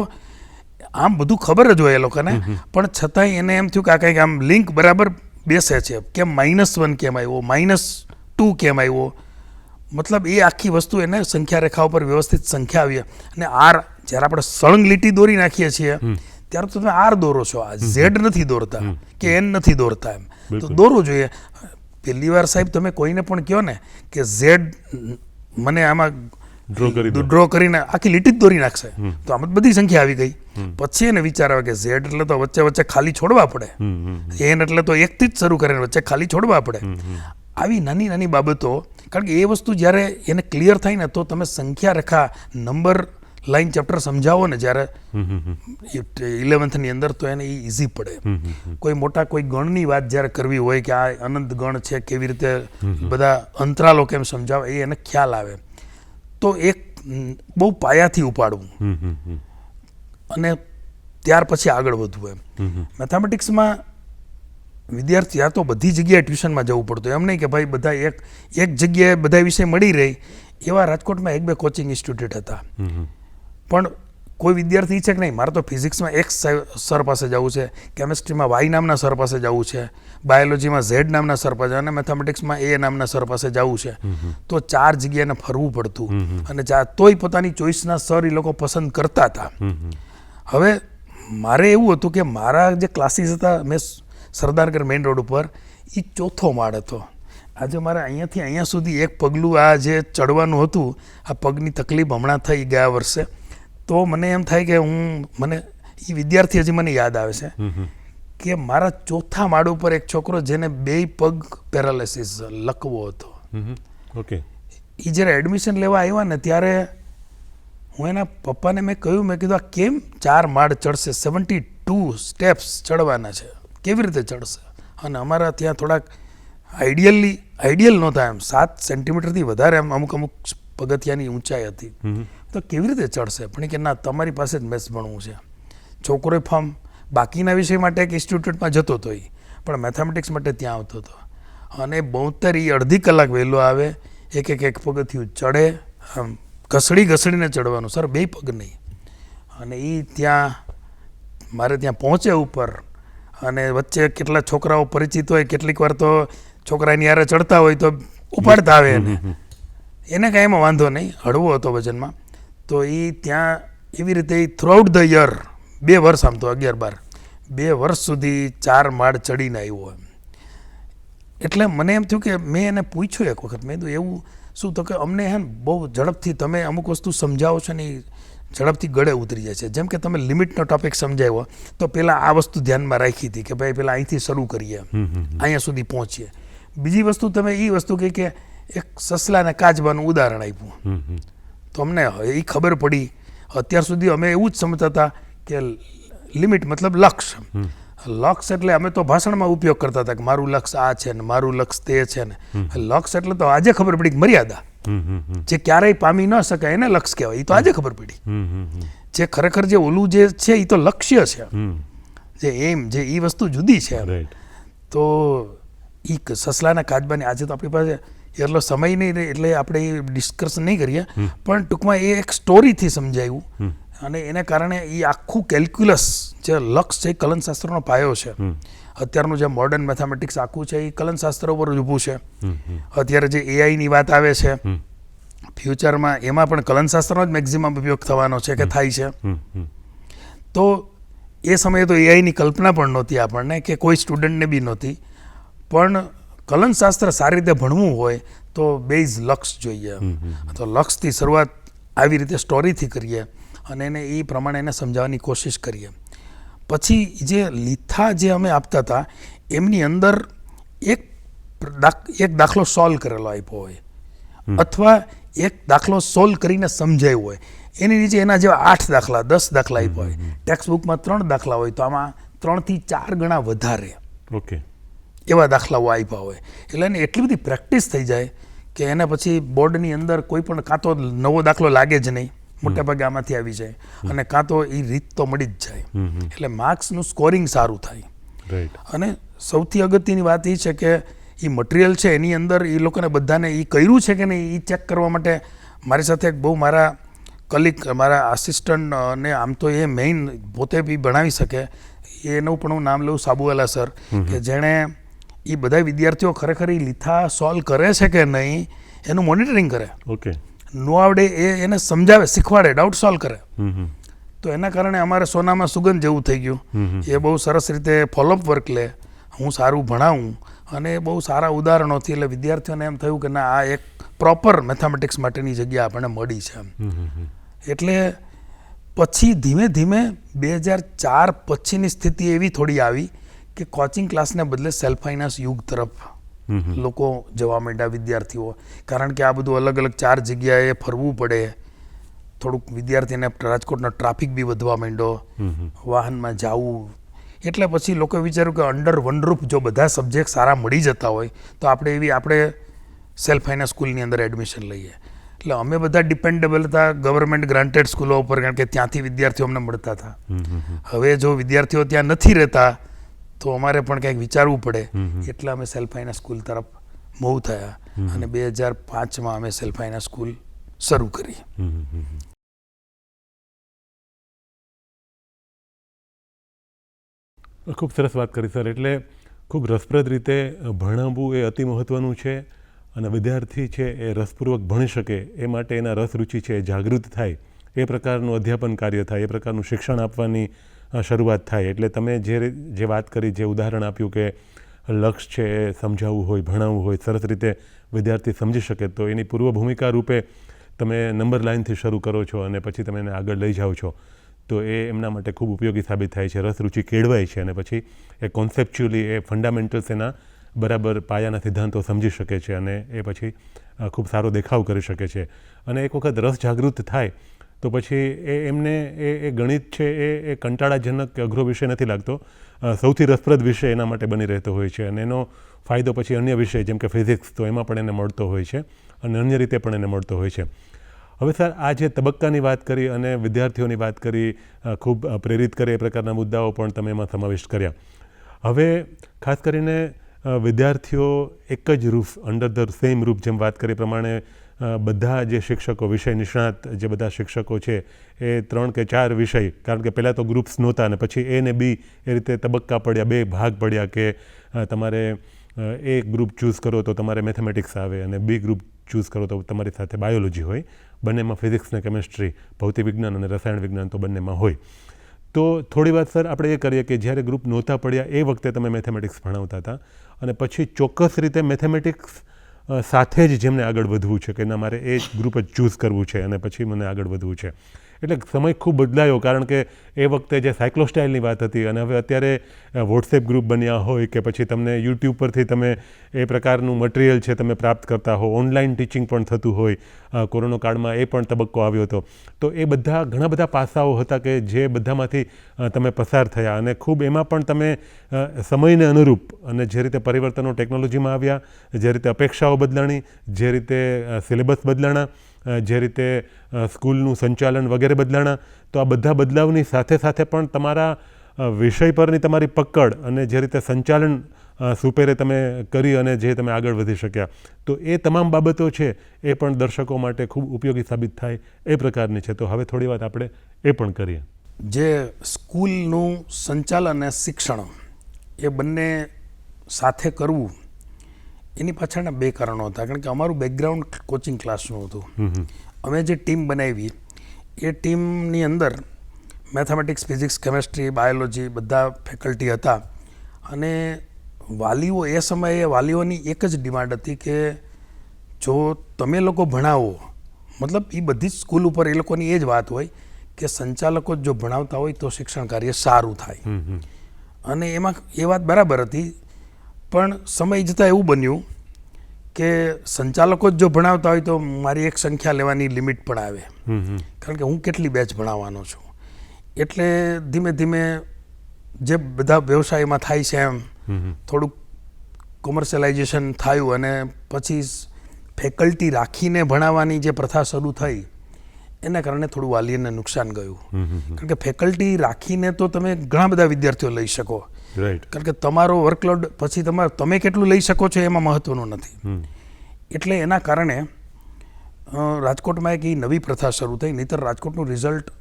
આમ બધું ખબર જ હોય એ લોકોને. પણ છતાંય એને એમ થયું કે આ કંઈક આમ લિંક બરાબર બેસે છે. કેમ -1 કેમ આવ્યો, -2 કેમ આવ્યો, મતલબ એ આખી વસ્તુ એને સંખ્યા રેખા ઉપર વ્યવસ્થિત સંખ્યા આવી. અને R જ્યારે આપણે સળંગ લીટી દોરી નાખીએ છીએ ત્યારે તો તમે R દોરો છો, આ Z નથી દોરતા કે N નથી દોરતા એમ. તો દોરવું જોઈએ. પહેલી વાર સાહેબ તમે કોઈને પણ કહો ને કે Z મને આમાં ડ્રો કરીને આખી લીટી જ દોરી નાખશે, તો આમાં બધી સંખ્યા આવી ગઈ. પછી એને વિચાર આવે કે Z એટલે તો વચ્ચે ખાલી છોડવા પડે, N એટલે તો 1 થી જ શરૂ કરીને વચ્ચે ખાલી છોડવા પડે. આવી નાની બાબતો, કારણ કે એ વસ્તુ જ્યારે એને ક્લિયર થાય ને તો તમે સંખ્યા રેખા નંબર લાઈન ચેપ્ટર સમજાવો ને જ્યારે 11th ની અંદર, તો એને એ ઇઝી પડે. કોઈ મોટા કોઈ ગણની વાત જ્યારે કરવી હોય કે આ અનંત ગણ છે, કેવી રીતે બધા અંતરાલો કેમ સમજાવે, એ એને ખ્યાલ આવે. તો એક બહુ પાયાથી ઉપાડવું અને ત્યાર પછી આગળ વધવું એમ. મેથેમેટિક્સમાં વિદ્યાર્થી આ તો બધી જગ્યાએ ટ્યુશનમાં જવું પડતું, એમ નહીં કે ભાઈ બધા એક જગ્યાએ બધા વિષય મળી રહી. એવા રાજકોટમાં 1-2 કોચિંગ ઇન્સ્ટિટ્યૂટ હતા, પણ કોઈ વિદ્યાર્થી છે કે નહીં મારે તો ફિઝિક્સમાં એક્સ સર પાસે જવું છે, કેમિસ્ટ્રીમાં વાય નામના સર પાસે જવું છે, બાયોલોજીમાં ઝેડ નામના સર પાસે, અને મેથેમેટિક્સમાં એ નામના સર પાસે જવું છે. તો 4 જગ્યાને ફરવું પડતું, અને તોય પોતાની ચોઈસના સર એ લોકો પસંદ કરતા હતા. હવે મારે એવું હતું કે મારા જે ક્લાસીસ હતા, મેં સરદારનગર મેઇન રોડ ઉપર, એ 4થો માળ હતો. આજે મારે અહીંયાથી અહીંયા સુધી એક પગલું આ જે ચડવાનું હતું, આ પગની તકલીફ હમણાં થઈ ગયા વર્ષે, તો મને એમ થાય કે મને એ વિદ્યાર્થી હજી મને યાદ આવે છે કે મારા 4થા માળ ઉપર એક છોકરો જેને 2 પગ પેરાલિસિસ લકવો હતો. ઓકે. એ જ્યારે એડમિશન લેવા આવ્યા ને ત્યારે હું એના પપ્પાને મેં કીધું આ કેમ 4 માળ ચડશે, 72 સ્ટેપ્સ ચડવાના છે, કેવી રીતે ચડશે? અને અમારા ત્યાં થોડાક આઈડિયલ નહોતા, એમ 7 સેન્ટીમીટરથી વધારે એમ અમુક પગથિયાની ઊંચાઈ હતી. તો કેવી રીતે ચડશે? પણ કે ના, તમારી પાસે જ મેથ્સ ભણવું છે. છોકરો ફોર્મ બાકીના વિષય માટે એક ઇન્સ્ટિટ્યૂટમાં જતો હતો, પણ મેથેમેટિક્સ માટે ત્યાં આવતો હતો. અને 72 અડધી કલાક વહેલો આવે, એક પગથિયું ચડે, આમ ઘસડીને ચડવાનું, સર 2 પગ નહીં. અને એ ત્યાં મારે ત્યાં પહોંચે ઉપર, અને વચ્ચે કેટલા છોકરાઓ પરિચિત હોય, કેટલીક વાર તો છોકરાની યારે ચડતા હોય તો ઉપાડતા આવે એને કાંઈ એમાં વાંધો નહીં, હળવો હતો વજનમાં. તો એ ત્યાં એવી રીતે થ્રુઆઉટ ધ યર 2 વર્ષ, આમ તો 11-12 2 વર્ષ સુધી 4 માળ ચડીને આવ્યો એમ. એટલે મને એમ થયું કે મેં એને પૂછ્યું એક વખત, મેં કીધું એવું શું? તો કે અમને બહુ ઝડપથી તમે અમુક વસ્તુ સમજાવો છો ને એ ઝડપથી ગળે ઉતરી જાય છે. જેમ કે તમે લિમિટનો ટોપિક સમજાવ્યો, તો પહેલાં આ વસ્તુ ધ્યાનમાં રાખી હતી કે ભાઈ પહેલાં અહીંથી શરૂ કરીએ, અહીંયા સુધી પહોંચીએ. બીજી વસ્તુ તમે એ વસ્તુ કહી કે એક સસલા અને કાચબાનું ઉદાહરણ આપ્યું, તો અમને એ ખબર પડી. અત્યાર સુધી અમે એવું જ સમજતા હતા કે લિમિટ મતલબ લક્ષ્ય. લક્ષ્ય એટલે અમે તો ભાષણમાં ઉપયોગ કરતા હતા કે મારું લક્ષ્ય આ છે ને મારું લક્ષ્ય તે છે ને. લક્ષ્ય એટલે તો આજે ખબર પડી કે મર્યાદા, જે ક્યારેય પામી ન શકાય એને લક્ષ્ય કહેવાય. એ તો આજે ખબર પડી. જે ખરેખર જે ઓલું જે છે એ તો લક્ષ્ય છે, જે એમ, જે એ વસ્તુ જુદી છે. તો એ સસલાના કાચબાની આજે તો આપણી પાસે એટલો સમય નહીં રહે એટલે આપણે એ ડિસ્કસ નહીં કરીએ, પણ ટૂંકમાં એ એક સ્ટોરીથી સમજાયું. અને એને કારણે એ આખું કેલ્ક્યુલસ જે લક્ષ છે એ કલનશાસ્ત્રનો પાયો છે. અત્યારનું જે મોડર્ન મેથેમેટિક્સ આખું છે એ કલનશાસ્ત્ર ઉપર જ ઊભું છે. અત્યારે જે એઆઈની વાત આવે છે, ફ્યુચરમાં એમાં પણ કલનશાસ્ત્રનો જ મેક્સિમમ ઉપયોગ થવાનો છે કે થાય છે. તો એ સમયે તો એઆઈની કલ્પના પણ નહોતી આપણને, કે કોઈ સ્ટુડન્ટને બી નહોતી. પણ કલનશાસ્ત્ર સારી રીતે ભણવું હોય તો બેઝ લક્ષ જોઈએ. તો લક્ષથી શરૂઆત આવી રીતે સ્ટોરીથી કરીએ અને એને એ પ્રમાણે એને સમજાવવાની કોશિશ કરીએ. પછી જે લીથા જે અમે આપતા હતા એમની અંદર એક દાખલો સોલ્વ કરેલો આપ્યો હોય, અથવા એક દાખલો સોલ્વ કરીને સમજાયો હોય, એની નીચે એના જેવા 8 દાખલા 10 દાખલા આપ્યા હોય. ટેક્સ્ટ બુકમાં 3 દાખલા હોય તો આમાં 3 થી 4 ગણા વધારે એવા દાખલાઓ આપ્યા હોય. એટલે એને એટલી બધી પ્રેક્ટિસ થઈ જાય કે એને પછી બોર્ડની અંદર કોઈ પણ કાં તો નવો દાખલો લાગે જ નહીં, મોટા ભાગે આમાંથી આવી જાય, અને કાં તો એ રીત તો મળી જ જાય. એટલે માર્ક્સનું સ્કોરિંગ સારું થાય. અને સૌથી અગત્યની વાત એ છે કે એ મટીરિયલ છે એની અંદર એ લોકોને બધાને એ કર્યું છે કે નહીં એ ચેક કરવા માટે મારી સાથે એક બહુ મારા કલીગ, મારા આસિસ્ટન્ટ, ને આમ તો એ મેઇન પોતે બી ભણાવી શકે, એનું પણ હું નામ લઉં, સાબુવાલા સર, કે જેણે એ બધા વિદ્યાર્થીઓ ખરેખર એ લીથા સોલ્વ કરે છે કે નહીં એનું મોનિટરિંગ કરે. નો આવડે એને સમજાવે, શીખવાડે, ડાઉટ સોલ્વ કરે. તો એના કારણે અમારે સોનામાં સુગંધ જેવું થઈ ગયું. એ બહુ સરસ રીતે ફોલોઅપ વર્ક લે, હું સારું ભણાવું, અને બહુ સારા ઉદાહરણોથી એટલે વિદ્યાર્થીઓને એમ થયું કે ના, આ એક પ્રોપર મેથેમેટિક્સ માટેની જગ્યા આપણને મળી છે. એટલે પછી ધીમે ધીમે 2004 પછીની સ્થિતિ એવી થોડી આવી કે કોચિંગ ક્લાસને બદલે સેલ્ફ ફાઇનાન્સ યુગ તરફ લોકો જવા માંડ્યા, વિદ્યાર્થીઓ. કારણ કે આ બધું અલગ અલગ 4 જગ્યાએ ફરવું પડે, થોડુંક વિદ્યાર્થીને રાજકોટનો ટ્રાફિક બી વધવા માંડ્યો, વાહનમાં જવું, એટલે પછી લોકોએ વિચાર્યું કે અંડર વન રૂફ જો બધા સબ્જેક્ટ સારા મળી જતા હોય તો આપણે સેલ્ફ ફાઇનાન્સ સ્કૂલની અંદર એડમિશન લઈએ. એટલે અમે બધા ડિપેન્ડેબલ હતા ગવર્મેન્ટ ગ્રાન્ટેડ સ્કૂલો ઉપર, કારણ કે ત્યાંથી વિદ્યાર્થીઓ અમને મળતા હતા. હવે જો વિદ્યાર્થીઓ ત્યાં નથી રહેતા તો અમારે પણ કંઈક વિચારવું પડે, એટલે અમે સેલ્ફ ફાઇનાન્સ સ્કૂલ તરફ મૂવ થયા અને 2005માં અમે સેલ્ફ ફાઇનાન્સ સ્કૂલ શરૂ કરી. ખૂબ સરસ વાત કરી સર. એટલે ખૂબ રસપ્રદ રીતે ભણાવવું એ અતિ મહત્ત્વનું છે અને વિદ્યાર્થી છે એ રસપૂર્વક ભણી શકે એ માટે એના રસ રુચિ છે એ જાગૃત થાય, એ પ્રકારનું અધ્યાપન કાર્ય થાય, એ પ્રકારનું શિક્ષણ આપવાની શરૂઆત થાય. એટલે તમે જે વાત કરી, જે ઉદાહરણ આપ્યું કે લક્ષ્ય છે એ સમજાવવું હોય, ભણાવવું હોય, સરસ રીતે વિદ્યાર્થી સમજી શકે, તો એની પૂર્વ ભૂમિકા રૂપે તમે નંબર લાઇનથી શરૂ કરો છો અને પછી તમે એને આગળ લઈ જાઓ છો, તો એ એમના માટે ખૂબ ઉપયોગી સાબિત થાય છે. રસ રુચિ કેળવાય છે અને પછી એ કોન્સેપ્ચ્યુઅલી એ ફંડામેન્ટલ્સ એના બરાબર પાયાના સિદ્ધાંતો સમજી શકે છે અને એ પછી ખૂબ સારો દેખાવ કરી શકે છે. અને એક વખત રસ જાગૃત થાય તો પછી એમને એ ગણિત છે એ કંટાળાજનક કે અઘરો વિષય નથી લાગતો, સૌથી રસપ્રદ વિષય એના માટે બની રહેતો હોય છે અને એનો ફાયદો પછી અન્ય વિષય જેમ કે ફિઝિક્સ, તો એમાં પણ એને મળતો હોય છે અને અન્ય રીતે પણ એને મળતો હોય છે. હવે સર, આ જે તબક્કાની વાત કરી અને વિદ્યાર્થીઓની વાત કરી, ખૂબ પ્રેરિત કરે એ પ્રકારના મુદ્દાઓ પણ તમે એમાં સમાવિષ્ટ કર્યા. હવે ખાસ કરીને વિદ્યાર્થીઓ એક જ roof, under the same roof, જેમ વાત કરી પ્રમાણે બધા જે શિક્ષકો, વિષય નિષ્ણાત જે બધા શિક્ષકો છે એ 3 કે 4 વિષય, કારણ કે પહેલાં તો ગ્રુપ્સ નહોતા અને પછી A ને B એ રીતે તબક્કા પડ્યા, 2 ભાગ પડ્યા કે તમારે A ગ્રુપ ચૂઝ કરો તો તમારે મેથેમેટિક્સ આવે અને B ગ્રુપ ચૂઝ કરો તો તમારી સાથે બાયોલોજી હોય. બંનેમાં ફિઝિક્સ ને કેમિસ્ટ્રી, ભૌતિક વિજ્ઞાન અને રસાયણ વિજ્ઞાન તો બંનેમાં હોય. તો થોડી વાત સર આપણે એ કરીએ કે જ્યારે ગ્રુપ નહોતા પડ્યા એ વખતે તમે મેથેમેટિક્સ ભણાવતા હતા અને પછી ચોક્કસ રીતે મેથેમેટિક્સ સાથે જ જેમને આગળ વધવું છે કે ના મારે એ ગ્રુપ જ ચૂઝ કરવું છે અને પછી મને આગળ વધવું છે, એટલે સમય ખૂબ બદલાયો, કારણ કે એ વખતે જે સાયક્લોસ્ટાઇલની વાત હતી અને હવે અત્યારે વોટ્સએપ ગ્રુપ બન્યા હોય કે પછી તમને યુટ્યુબ પરથી તમે એ પ્રકારનું મટીરિયલ છે તમે પ્રાપ્ત કરતા હો, ઓનલાઈન ટીચિંગ પણ થતું હોય, કોરોના કાળમાં એ પણ તબક્કો આવ્યો હતો. તો એ બધા ઘણા બધા પાસાઓ હતા કે જે બધામાંથી તમે પસાર થયા અને ખૂબ એમાં પણ તમે સમયને અનુરૂપ અને જે રીતે પરિવર્તનો ટેકનોલોજીમાં આવ્યા, જે રીતે અપેક્ષાઓ બદલાણી, જે રીતે સિલેબસ બદલાણા, જે રીતે સ્કૂલનું સંચાલન વગેરે બદલાણા, તો આ બધા બદલાવની સાથે સાથે પણ તમારા વિષય પરની તમારી પકડ અને જે રીતે સંચાલન સુપેરે તમે કરી અને જે તમે આગળ વધી શક્યા, તો એ તમામ બાબતો છે એ પણ દર્શકો માટે ખૂબ ઉપયોગી સાબિત થાય એ પ્રકારની છે. તો હવે થોડી વાત આપણે એ પણ કરીએ. જે સ્કૂલનું સંચાલન અને શિક્ષણ એ બંને સાથે કરવું, એની પાછળના 2 કારણો હતા. કારણ કે અમારું બેકગ્રાઉન્ડ કોચિંગ ક્લાસનું હતું. અમે જે ટીમ બનાવી એ ટીમની અંદર મેથેમેટિક્સ, ફિઝિક્સ, કેમેસ્ટ્રી, બાયોલોજી બધા ફેકલ્ટી હતા અને વાલીઓ, એ સમયે વાલીઓની એક જ ડિમાન્ડ હતી કે જો તમે લોકો ભણાવો, મતલબ એ બધી જ સ્કૂલ ઉપર એ લોકોની એ જ વાત હોય કે સંચાલકો જો ભણાવતા હોય તો શિક્ષણ કાર્ય સારું થાય. અને એમાં એ વાત બરાબર હતી, પણ સમય જતાં એવું બન્યું કે સંચાલકો જ જો ભણાવતા હોય તો મારી એક સંખ્યા લેવાની લિમિટ પણ આવે, કારણ કે હું કેટલી બેચ ભણાવવાનો છું. એટલે ધીમે ધીમે જે બધા વ્યવસાયમાં થાય છે એમ થોડુંક કોમર્શિયલાઇઝેશન થયું અને પછી ફેકલ્ટી રાખીને ભણાવવાની જે પ્રથા શરૂ થઈ એના કારણે થોડું વાલીઓને નુકસાન ગયું. કારણ કે ફેકલ્ટી રાખીને તો તમે ઘણા બધા વિદ્યાર્થીઓ લઈ શકો, કારણ કે તમારો વર્કલોડ પછી તમે કેટલું લઈ શકો છો એમાં મહત્વનું નથી. એટલે એના કારણે રાજકોટમાં એક નવી પ્રથા શરૂ થઈ. નહીંતર રાજકોટનું રિઝલ્ટ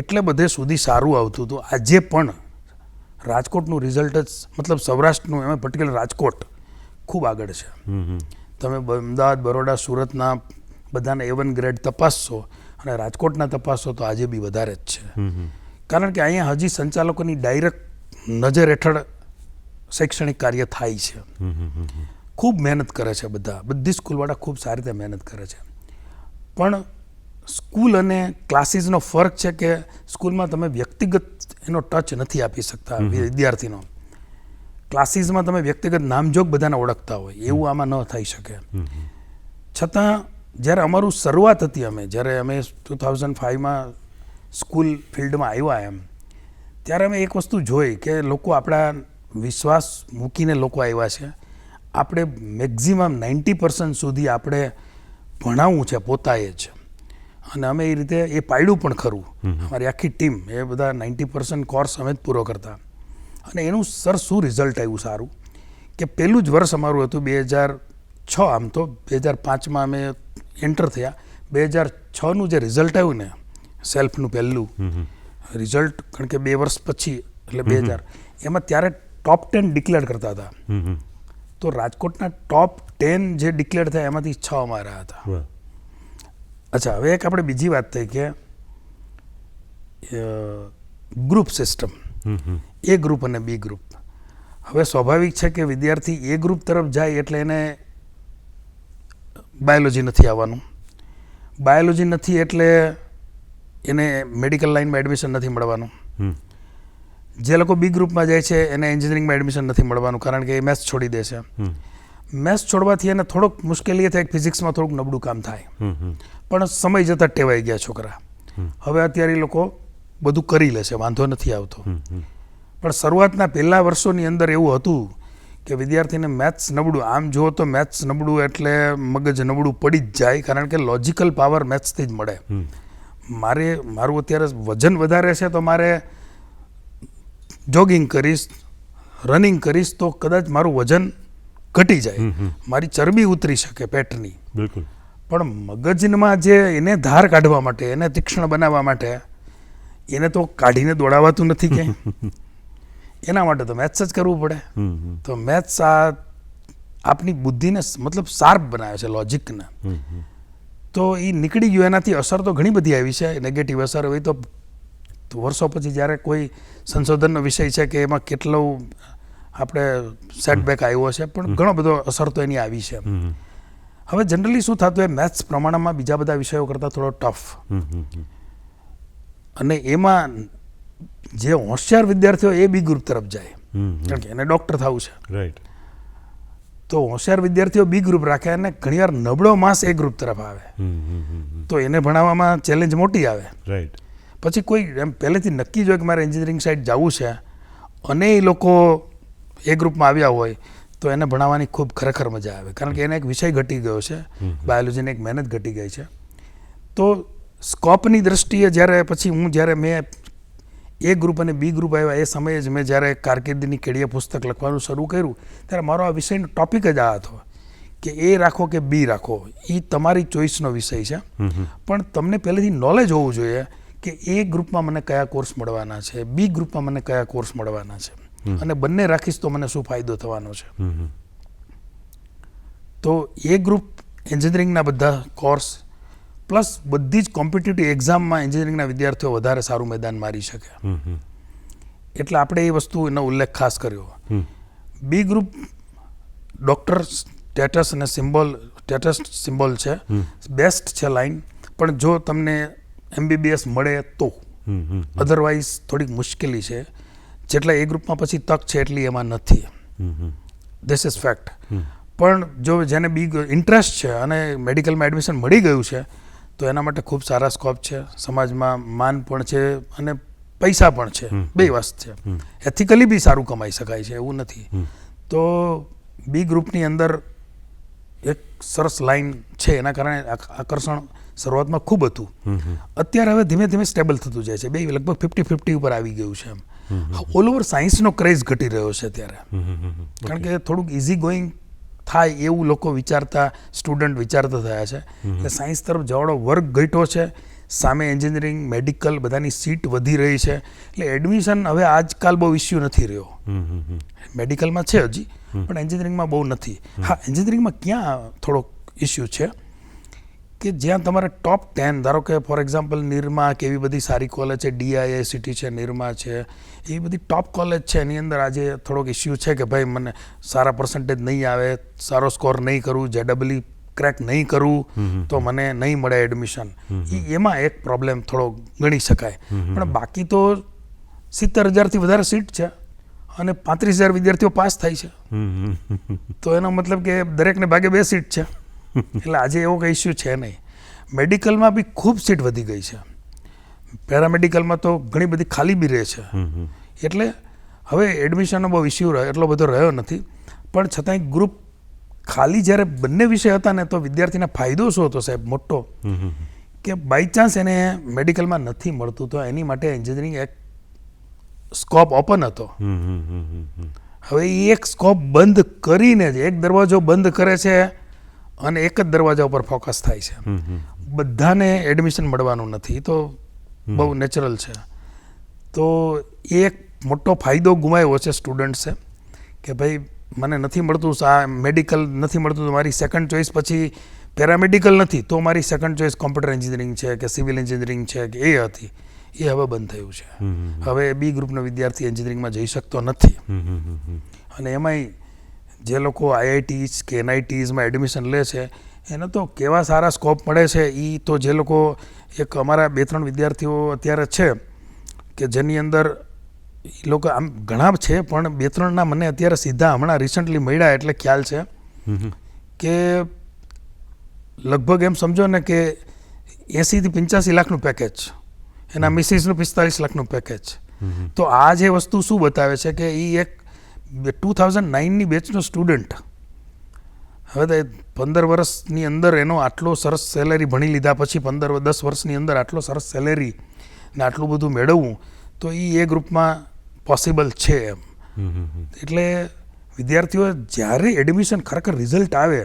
એટલે બધે સુધી સારું આવતું હતું. આજે પણ રાજકોટનું રિઝલ્ટ જ, મતલબ સૌરાષ્ટ્રનું, એમાં પર્ટિક્યુલર રાજકોટ ખૂબ આગળ છે. તમે અમદાવાદ, બરોડા, સુરતના બધાના A1 ગ્રેડ તપાસશો અને રાજકોટના તપાસો તો આજે બી વધારે જ છે. કારણ કે અહીંયા હજી સંચાલકોની ડાયરેક્ટ નજર હેઠળ શૈક્ષણિક કાર્ય થાય છે. ખૂબ મહેનત કરે છે બધી સ્કૂલવાળા ખૂબ સારી રીતે મહેનત કરે છે. પણ સ્કૂલ અને ક્લાસીસનો ફરક છે કે સ્કૂલમાં તમે વ્યક્તિગત એનો ટચ નથી આપી શકતા વિદ્યાર્થીનો. ક્લાસીસમાં તમે વ્યક્તિગત નામજોગ બધાને ઓળખતા હોય, એવું આમાં ન થઈ શકે. છતાં જ્યારે અમારું શરૂઆત હતી જ્યારે અમે 2005માં સ્કૂલ ફિલ્ડમાં આવ્યા ત્યારે અમે એક વસ્તુ જોઈ કે લોકો આપણા વિશ્વાસ મૂકીને લોકો આવ્યા છે. આપણે મેક્ઝિમમ 90% સુધી આપણે ભણાવવું છે પોતાએ જ, અને અમે એ રીતે એ પાડ્યું પણ ખરું. અમારી આખી ટીમ એ બધા 90% કોર્સ અમે જ પૂરો કરતા, અને એનું સર શું રિઝલ્ટ આવ્યું સારું કે પહેલું જ વર્ષ અમારું હતું 2006. આમ તો 2005માં અમે એન્ટર થયા. 2006નું જે રિઝલ્ટ આવ્યું ને સેલ્ફનું પહેલું રિઝલ્ટ, કારણ કે 2 વર્ષ પછી એટલે 2000 એમાં ત્યારે ટોપ 10 ડિક્લેર કરતા હતા. તો રાજકોટના ટોપ 10 જે ડિક્લેર થયા એમાંથી 6 અમારા હતા. અચ્છા, હવે એક આપણે બીજી વાત થઈ કે ગ્રુપ સિસ્ટમ, એ ગ્રુપ અને બી ગ્રુપ. હવે સ્વાભાવિક છે કે વિદ્યાર્થી એ ગ્રુપ તરફ જાય એટલે એને બાયોલોજી નથી આવવાનું, બાયોલોજી નથી એટલે એને મેડિકલ લાઇનમાં એડમિશન નથી મળવાનું. જે લોકો બી ગ્રુપમાં જાય છે એને એન્જિનિયરિંગમાં એડમિશન નથી મળવાનું, કારણ કે એ મેથ્સ છોડી દે છે. મેથ્સ છોડવાથી એને થોડોક મુશ્કેલી એ થાય કે ફિઝિક્સમાં થોડુંક નબળું કામ થાય, પણ સમય જતાં ટેવાઈ ગયા છોકરા. હવે અત્યારે એ લોકો બધું કરી લે છે, વાંધો નથી આવતો. પણ શરૂઆતના પહેલા વર્ષોની અંદર એવું હતું કે વિદ્યાર્થીને મેથ્સ નબળું, આમ જુઓ તો મેથ્સ નબળું એટલે મગજ નબળું પડી જ જાય, કારણ કે લોજિકલ પાવર મેથ્સથી જ મળે. મારું અત્યારે વજન વધારે છે તો મારે જોગિંગ કરીશ, રનિંગ કરીશ તો કદાચ મારું વજન ઘટી જાય, મારી ચરબી ઉતરી શકે પેટની. બિલકુલ. પણ મગજમાં જે એને ધાર કાઢવા માટે, એને તીક્ષ્ણ બનાવવા માટે, એને તો કાઢીને દોડાવાતું નથી ક્યાંય. એના માટે તો મેથ્સ જ કરવું પડે. તો મેથ્સ આપની બુદ્ધિને મતલબ શાર્પ બનાવે છે, લોજિકને. તો એ નીકળી ગયું, એનાથી અસર તો ઘણી બધી આવી છે, નેગેટિવ અસર હોય તો વર્ષો પછી જ્યારે કોઈ સંશોધનનો વિષય છે કે એમાં કેટલો આપણે સેટબેક આવ્યો છે, પણ ઘણો બધો અસર તો એની આવી છે. હવે જનરલી શું થતું હોય, મેથ્સ પ્રમાણમાં બીજા બધા વિષયો કરતાં થોડો ટફ, અને એમાં જે હોશિયાર વિદ્યાર્થીઓ એ બી ગ્રુપ તરફ જાય, કારણ કે એને ડૉક્ટર થવું છે. રાઈટ. તો હોશિયાર વિદ્યાર્થીઓ બી ગ્રુપ રાખે, અને ઘણીવાર નબળો માસ એ ગ્રુપ તરફ આવે, તો એને ભણાવવામાં ચેલેન્જ મોટી આવે. રાઈટ. પછી કોઈ એમ પહેલેથી નક્કી જ હોય કે મારે એન્જિનિયરિંગ સાઈડ જવું છે, અને એ લોકો એ ગ્રુપમાં આવ્યા હોય તો એને ભણાવવાની ખૂબ ખરેખર મજા આવે, કારણ કે એને એક વિષય ઘટી ગયો છે, બાયોલોજીની એક મહેનત ઘટી ગઈ છે. તો સ્કોપની દ્રષ્ટિએ જ્યારે મેં એ ગ્રુપ અને બી ગ્રુપ આવ્યા એ સમયે જ મેં જ્યારે કારકિર્દીની કેડીએ પુસ્તક લખવાનું શરૂ કર્યું ત્યારે મારો આ વિષયનો ટોપિક જ આ હતો કે એ રાખો કે બી રાખો, એ તમારી ચોઈસનો વિષય છે, પણ તમને પહેલેથી નોલેજ હોવું જોઈએ કે એ ગ્રુપમાં મને કયા કોર્સ મળવાના છે, બી ગ્રુપમાં મને કયા કોર્સ મળવાના છે, અને બંને રાખીશ તો મને શું ફાયદો થવાનો છે. તો એ ગ્રુપ એન્જિનિયરિંગના બધા કોર્સ પ્લસ બધી જ કોમ્પિટિટિવ એક્ઝામમાં એન્જિનિયરિંગના વિદ્યાર્થીઓ વધારે સારું મેદાન મારી શકે, એટલે આપણે એ વસ્તુનો ઉલ્લેખ ખાસ કર્યો. બી ગ્રુપ ડૉક્ટર સ્ટેટસ અને સિમ્બોલ છે, બેસ્ટ છે લાઈન, પણ જો તમને MBBS મળે તો, અધરવાઇઝ થોડીક મુશ્કેલી છે. જેટલા એ ગ્રુપમાં પછી તક છે એટલી એમાં નથી, ધીસ ઇઝ ફેક્ટ. પણ જો જેને બી ઇન્ટરેસ્ટ છે અને મેડિકલમાં એડમિશન મળી ગયું છે તો એના માટે ખૂબ સારા સ્કોપ છે, સમાજમાં માન પણ છે અને પૈસા પણ છે, બે વસ્તુ છે. એથિકલી બી સારું કમાઈ શકાય છે, એવું નથી. તો બી ગ્રુપની અંદર એક સરસ લાઈન છે, એના કારણે આકર્ષણ શરૂઆતમાં ખૂબ હતું. અત્યારે હવે ધીમે ધીમે સ્ટેબલ થતું જાય છે, બે લગભગ 50-50 ઉપર આવી ગયું છે. ઓલ ઓવર સાયન્સનો ક્રેઝ ઘટી રહ્યો છે અત્યારે, કારણ કે થોડુંક ઇઝી ગોઈંગ થાય એવું લોકો સ્ટુડન્ટ વિચારતા થયા છે, એટલે સાયન્સ તરફ જવાનો વર્ગ ઘટ્યો છે, સામે એન્જિનિયરિંગ, મેડિકલ બધાની સીટ વધી રહી છે, એટલે એડમિશન હવે આજકાલ બહુ ઇસ્યુ નથી રહ્યો. મેડિકલમાં છે હજી, પણ એન્જિનિયરિંગમાં બહુ નથી. હા, એન્જિનિયરિંગમાં ક્યાં થોડોક ઇસ્યુ છે કે જ્યાં તમારે ટોપ 10, ધારો કે ફોર એક્ઝામ્પલ નિરમા કે એવી બધી સારી કોલેજ છે, DIICT છે, નિરમા છે, એવી બધી ટોપ કોલેજ છે, એની અંદર આજે થોડોક ઇસ્યુ છે કે ભાઈ મને સારા પર્સન્ટેજ નહીં આવે, સારો સ્કોર નહીં કરું, JEE ક્રેક નહીં કરું તો મને નહીં મળે એડમિશન. એમાં એક પ્રોબ્લેમ થોડો ગણી શકાય. પણ બાકી તો 70,000થી વધારે સીટ છે અને 35,000 વિદ્યાર્થીઓ પાસ થાય છે, તો એનો મતલબ કે દરેકને ભાગે 2 સીટ છે. એટલે આજે એવો કંઈ ઇસ્યુ છે નહીં. મેડિકલમાં બી ખૂબ સીટ વધી ગઈ છે, પેરામેડિકલમાં તો ઘણી બધી ખાલી બી રહે છે. એટલે હવે એડમિશનનો બહુ ઇસ્યુ એટલો બધો રહ્યો નથી. પણ છતાંય ગ્રુપ ખાલી જ્યારે બંને વિષય હતા ને, તો વિદ્યાર્થીને ફાયદો શું હતો સાહેબ મોટો, કે બાય ચાન્સ એને મેડિકલમાં નથી મળતું તો એની માટે એન્જિનિયરિંગ એક સ્કોપ ઓપન હતો. હવે એ એક સ્કોપ બંધ કરીને જ એક દરવાજો બંધ કરે છે અને એક જ દરવાજા ઉપર ફોકસ થાય છે. બધાને એડમિશન મળવાનું નથી, તો બહુ નેચરલ છે. તો એ એક મોટો ફાયદો ગુમાવ્યો છે સ્ટુડન્ટ્સે, કે ભાઈ મને નથી મળતું આ મેડિકલ નથી મળતું, તો મારી સેકન્ડ ચોઇસ પછી પેરામેડિકલ નથી, તો મારી સેકન્ડ ચોઇસ કોમ્પ્યુટર એન્જિનિયરિંગ છે કે સિવિલ એન્જિનિયરિંગ છે કે એ હતી, એ હવે બંધ થયું છે. હવે બી ગ્રુપનો વિદ્યાર્થી એન્જિનિયરિંગમાં જઈ શકતો નથી. અને એમાંય જે લોકો આઈઆઈટીઝ કે એનઆઈટીઝમાં એડમિશન લે છે એને તો કેવા સારા સ્કોપ મળે છે. એ તો જે લોકો એક અમારા 2-3 વિદ્યાર્થીઓ અત્યારે છે કે જેની અંદર એ લોકો આમ ઘણા છે, પણ 2-3ના મને અત્યારે સીધા હમણાં રિસન્ટલી મળ્યા એટલે ખ્યાલ છે કે લગભગ એમ સમજો ને કે 80 થી 85 લાખનું પેકેજ, એના મિસિસનું 45 લાખનું પેકેજ. તો આ જે વસ્તુ શું બતાવે છે કે એ એક 2009ની બેચનો સ્ટુડન્ટ હવે તો 15 વર્ષની અંદર એનો આટલો સરસ સેલેરી ભણી લીધા પછી 10 વર્ષની અંદર આટલો સરસ સેલેરી ને આટલું બધું મેળવવું, તો એ ગ્રુપમાં પોસિબલ છે એમ. એટલે વિદ્યાર્થીઓ જ્યારે એડમિશન ખરેખર રિઝલ્ટ આવે,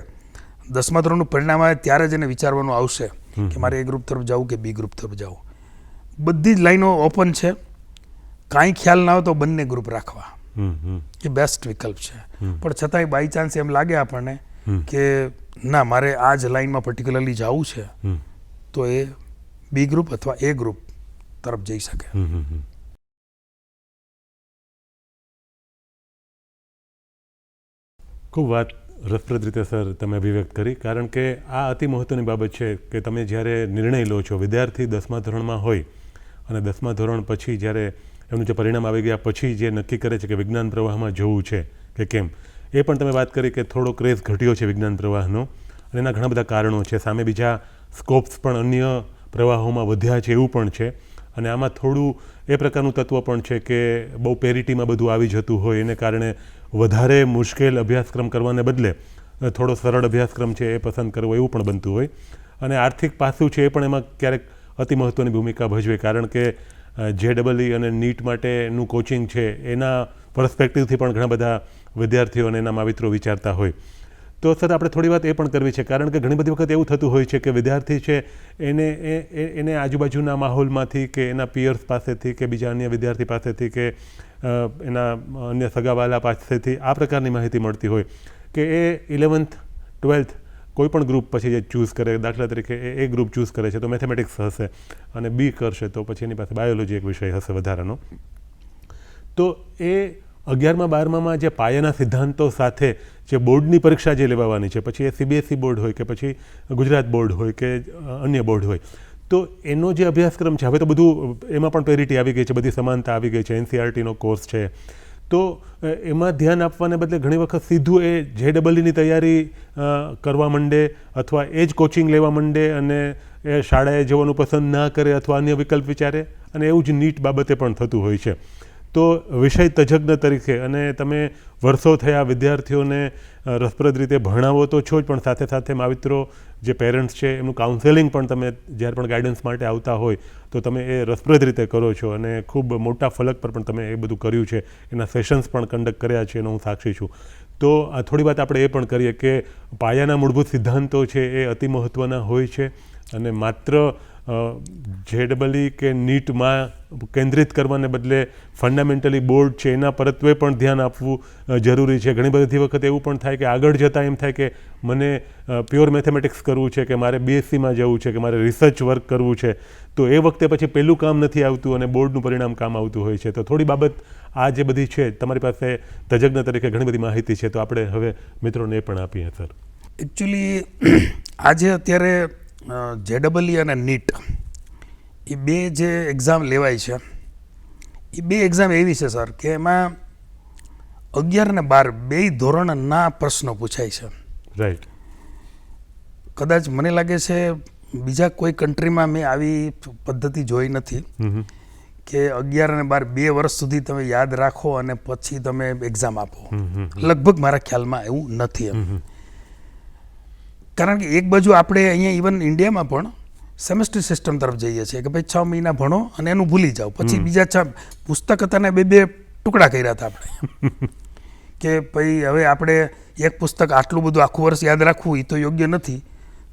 10મા ધોરણનું પરિણામ આવે, ત્યારે જ એને વિચારવાનું આવશે કે મારે એ ગ્રુપ તરફ જવું કે બી ગ્રુપ તરફ જવું. બધી જ લાઈનો ઓપન છે. કાંઈ ખ્યાલ ના આવે તો બંને ગ્રુપ રાખવા એ બેસ્ટ વિકલ્પ છે. પણ છતાંય બાય ચાન્સ એમ લાગે આપણને કે ના મારે આ જ લાઈનમાં પર્ટિક્યુલરલી જવું છે, તો એ બી ગ્રુપ અથવા એ ગ્રુપ તરફ જઈ શકે. ખૂબ વાત રસપ્રદ રીતે સર તમે અભિવ્યક્ત કરી, કારણ કે આ અતિ મહત્ત્વની બાબત છે કે તમે જ્યારે નિર્ણય લો છો, વિદ્યાર્થી 10મા ધોરણમાં હોય અને 10મા ધોરણ પછી જ્યારે એમનું જે પરિણામ આવી ગયા પછી જે નક્કી કરે છે કે વિજ્ઞાન પ્રવાહમાં જવું છે કે કેમ, એ પણ તમે વાત કરી કે થોડો ક્રેઝ ઘટ્યો છે વિજ્ઞાન પ્રવાહનો, અને એના ઘણા બધા કારણો છે. સામે બીજા સ્કોપ્સ પણ અન્ય પ્રવાહોમાં વધ્યા છે એવું પણ છે. અને આમાં થોડું એ પ્રકારનું તત્વ પણ છે કે બહુ પેરિટીમાં બધું આવી જતું હોય, એને કારણે વધારે મુશ્કેલ અભ્યાસક્રમ કરવાને બદલે થોડો સરળ અભ્યાસક્રમ છે એ પસંદ કરવો એવું પણ બનતું હોય. અને આર્થિક પાસું છે એ પણ એમાં ક્યારેક અતિ મહત્ત્વની ભૂમિકા ભજવે, કારણ કે JEE અને નીટ માટેનું કોચિંગ છે એના પર્સપેક્ટિવથી પણ ઘણા બધા વિદ્યાર્થીઓ અને એના માવિત્રો વિચારતા હોય. તો સર આપણે થોડી વાત એ પણ કરવી છે, કારણ કે ઘણી બધી વખત એવું થતું હોય છે કે વિદ્યાર્થી છે એને આજુબાજુના માહોલમાંથી કે એના પિયર્સ પાસેથી કે બીજા અન્ય વિદ્યાર્થી પાસેથી કે એના અન્ય સગાવાલા પાસેથી આ પ્રકારની માહિતી મળતી હોય કે એ 11th 12th કોઈ પણ ગ્રુપ પછી જે ચૂઝ કરે, દાખલા તરીકે એ ગ્રુપ ચૂઝ કરે છે તો મેથેમેટિક્સ હશે, અને બી કરશે તો પછી એની પાસે બાયોલોજી એક વિષય હશે વધારાનો. તો એ 11મા 12મામાં જે પાયાના સિદ્ધાંતો સાથે જે બોર્ડની પરીક્ષા જે લેવાની છે, પછી એ CBSE બોર્ડ હોય કે પછી ગુજરાત બોર્ડ હોય કે અન્ય બોર્ડ હોય, તો એનો જે અભ્યાસક્રમ છે હવે તો બધું એમાં પણ પેરિટી આવી ગઈ છે, બધી સમાનતા આવી ગઈ છે, NCERTનો કોર્સ છે. તો એમાં ધ્યાન આપવાને બદલે ઘણી વખત સીધું એ JEEની તૈયારી કરવા માંડે અથવા એ જ કોચિંગ લેવા માંડે અને એ શાળાએ જવાનું પસંદ ના કરે અથવા અન્ય વિકલ્પ વિચારે, અને એવું જ નીટ બાબતે પણ થતું હોય છે. તો વિષય તજજ્ઞ તરીકે અને તમે વર્ષો થયા વિદ્યાર્થીઓને રસપ્રદ રીતે ભણાવો તો છો જ, પણ સાથે સાથે માવિત્રો જે પેરેન્ટ્સ છે એમનું કાઉન્સેલિંગ પણ તમે જ્યારે પણ ગાઈડન્સ માટે આવતા હોય તો તમે એ રસપ્રદ રીતે કરો છો, અને ખૂબ મોટા ફલક પર પણ તમે એ બધું કર્યું છે, એના સેશન્સ પણ કન્ડક્ટ કર્યા છે, એનો હું સાક્ષી છું. તો થોડી વાત આપણે એ પણ કરીએ કે પાયાના મૂળભૂત સિદ્ધાંતો છે એ અતિ મહત્ત્વના હોય છે, અને માત્ર JEE કે નીટમાં કેન્દ્રિત કરવાને બદલે ફંડામેન્ટલી બોર્ડ છે એના પરત્વે પણ ધ્યાન આપવું જરૂરી છે. ઘણી બધી વખત એવું પણ થાય કે આગળ જતાં એમ થાય કે મને પ્યોર મેથેમેટિક્સ કરવું છે કે મારે BScમાં જવું છે કે મારે રિસર્ચ વર્ક કરવું છે, તો એ વખતે પછી પહેલું કામ નથી આવતું અને બોર્ડનું પરિણામ કામ આવતું હોય છે. તો થોડી બાબત આ જે બધી છે તમારી પાસે તજજ્ઞ તરીકે ઘણી બધી માહિતી છે, તો આપણે હવે મિત્રોને એ પણ આપીએ. સર એકચ્યુઅલી આજે અત્યારે JEE અને નીટ એ બે જે એક્ઝામ લેવાય છે એ બે એક્ઝામ એવી છે સર કે એમાં 11 અને 12 બે ધોરણના પ્રશ્નો પૂછાય છે. રાઈટ. કદાચ મને લાગે છે બીજા કોઈ કન્ટ્રીમાં મેં આવી પદ્ધતિ જોઈ નથી કે 11 અને 12 2 વર્ષ સુધી તમે યાદ રાખો અને પછી તમે એક્ઝામ આપો. લગભગ મારા ખ્યાલમાં એવું નથી એમ. કારણ કે એક બાજુ આપણે અહીંયા ઇવન ઇન્ડિયામાં પણ સેમેસ્ટર સિસ્ટમ તરફ જઈએ છીએ કે ભાઈ 6 મહિના ભણો અને એનું ભૂલી જાઓ, પછી બીજા 6 પુસ્તક હતા ને 2 ટુકડા કર્યા હતા આપણે કે ભાઈ હવે આપણે એક પુસ્તક આટલું બધું આખું વર્ષ યાદ રાખવું એ તો યોગ્ય નથી,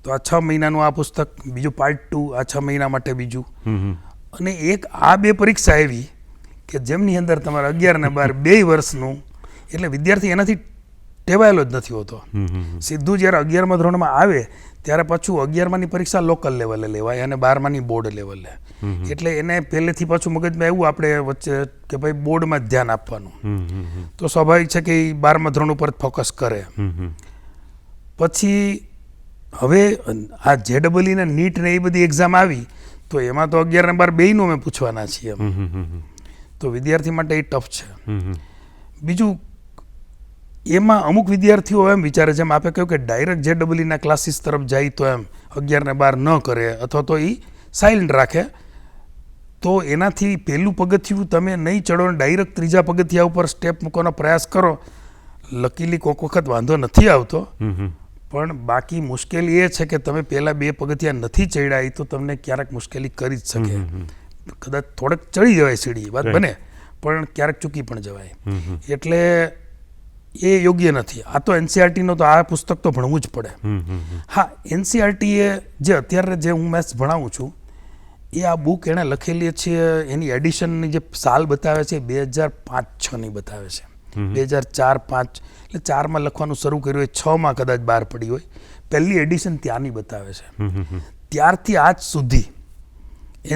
તો આ 6 મહિનાનું આ પુસ્તક, બીજું પાર્ટ 2, આ 6 મહિના માટે બીજું. અને એક આ 2 પરીક્ષા એવી કે જેમની અંદર તમારે 11 અને 12 2 વર્ષનું, એટલે વિદ્યાર્થી એનાથી ટેવાયેલો જ નથી હોતો. સીધું જ્યારે 11મા ધોરણમાં આવે ત્યારે પાછું 11માની પરીક્ષા લોકલ લેવલે લેવાય અને 12માની બોર્ડ લેવલે. એટલે એને પહેલેથી પાછું મગજમાં એવું આપણે વચ્ચે કે ભાઈ બોર્ડમાં જ ધ્યાન આપવાનું. તો સ્વાભાવિક છે કે એ 12મા ધોરણ ઉપર ફોકસ કરે. પછી હવે આ JEE ને નીટ ને એ બધી એક્ઝામ આવી તો એમાં તો 11 અને 12 બેયનું અમે પૂછવાના છીએ. તો વિદ્યાર્થી માટે એ ટફ છે. બીજું એમાં અમુક વિદ્યાર્થીઓ એમ વિચારે છે, એમ આપે કહ્યું કે ડાયરેક્ટ JEE ના ક્લાસીસ તરફ જાય તો એમ 11 ને 12 ન કરે અથવા તો એ સાયલન્ટ રાખે, તો એનાથી પહેલું પગથિયું તમે નહીં ચડો ને ડાયરેક્ટ ત્રીજા પગથિયા ઉપર સ્ટેપ મૂકવાનો પ્રયાસ કરો. લકીલી કોઈક વખત વાંધો નથી આવતો, પણ બાકી મુશ્કેલી એ છે કે તમે પહેલા 2 પગથિયા નથી ચડ્યા તો તમને ક્યારેક મુશ્કેલી કરી જ શકે. કદાચ થોડેક ચડી જવાય સીડી, વાત બને, પણ ક્યારેક ચૂકી પણ જવાય. એટલે એ યોગ્ય નથી. આ તો NCERT નો તો આ પુસ્તક તો ભણવું જ પડે. હા, NCERT એ જે અત્યારે જે હું મેથ્સ ભણાવું છું એ આ બુક એણે લખેલી છે, એની એડિશનની જે સાલ બતાવે છે 2005-6ની બતાવે છે. 2004-5 એટલે 4માં લખવાનું શરૂ કર્યું હોય, 6માં કદાચ બહાર પડી હોય. પહેલી એડિશન ત્યાંની બતાવે છે. ત્યારથી આજ સુધી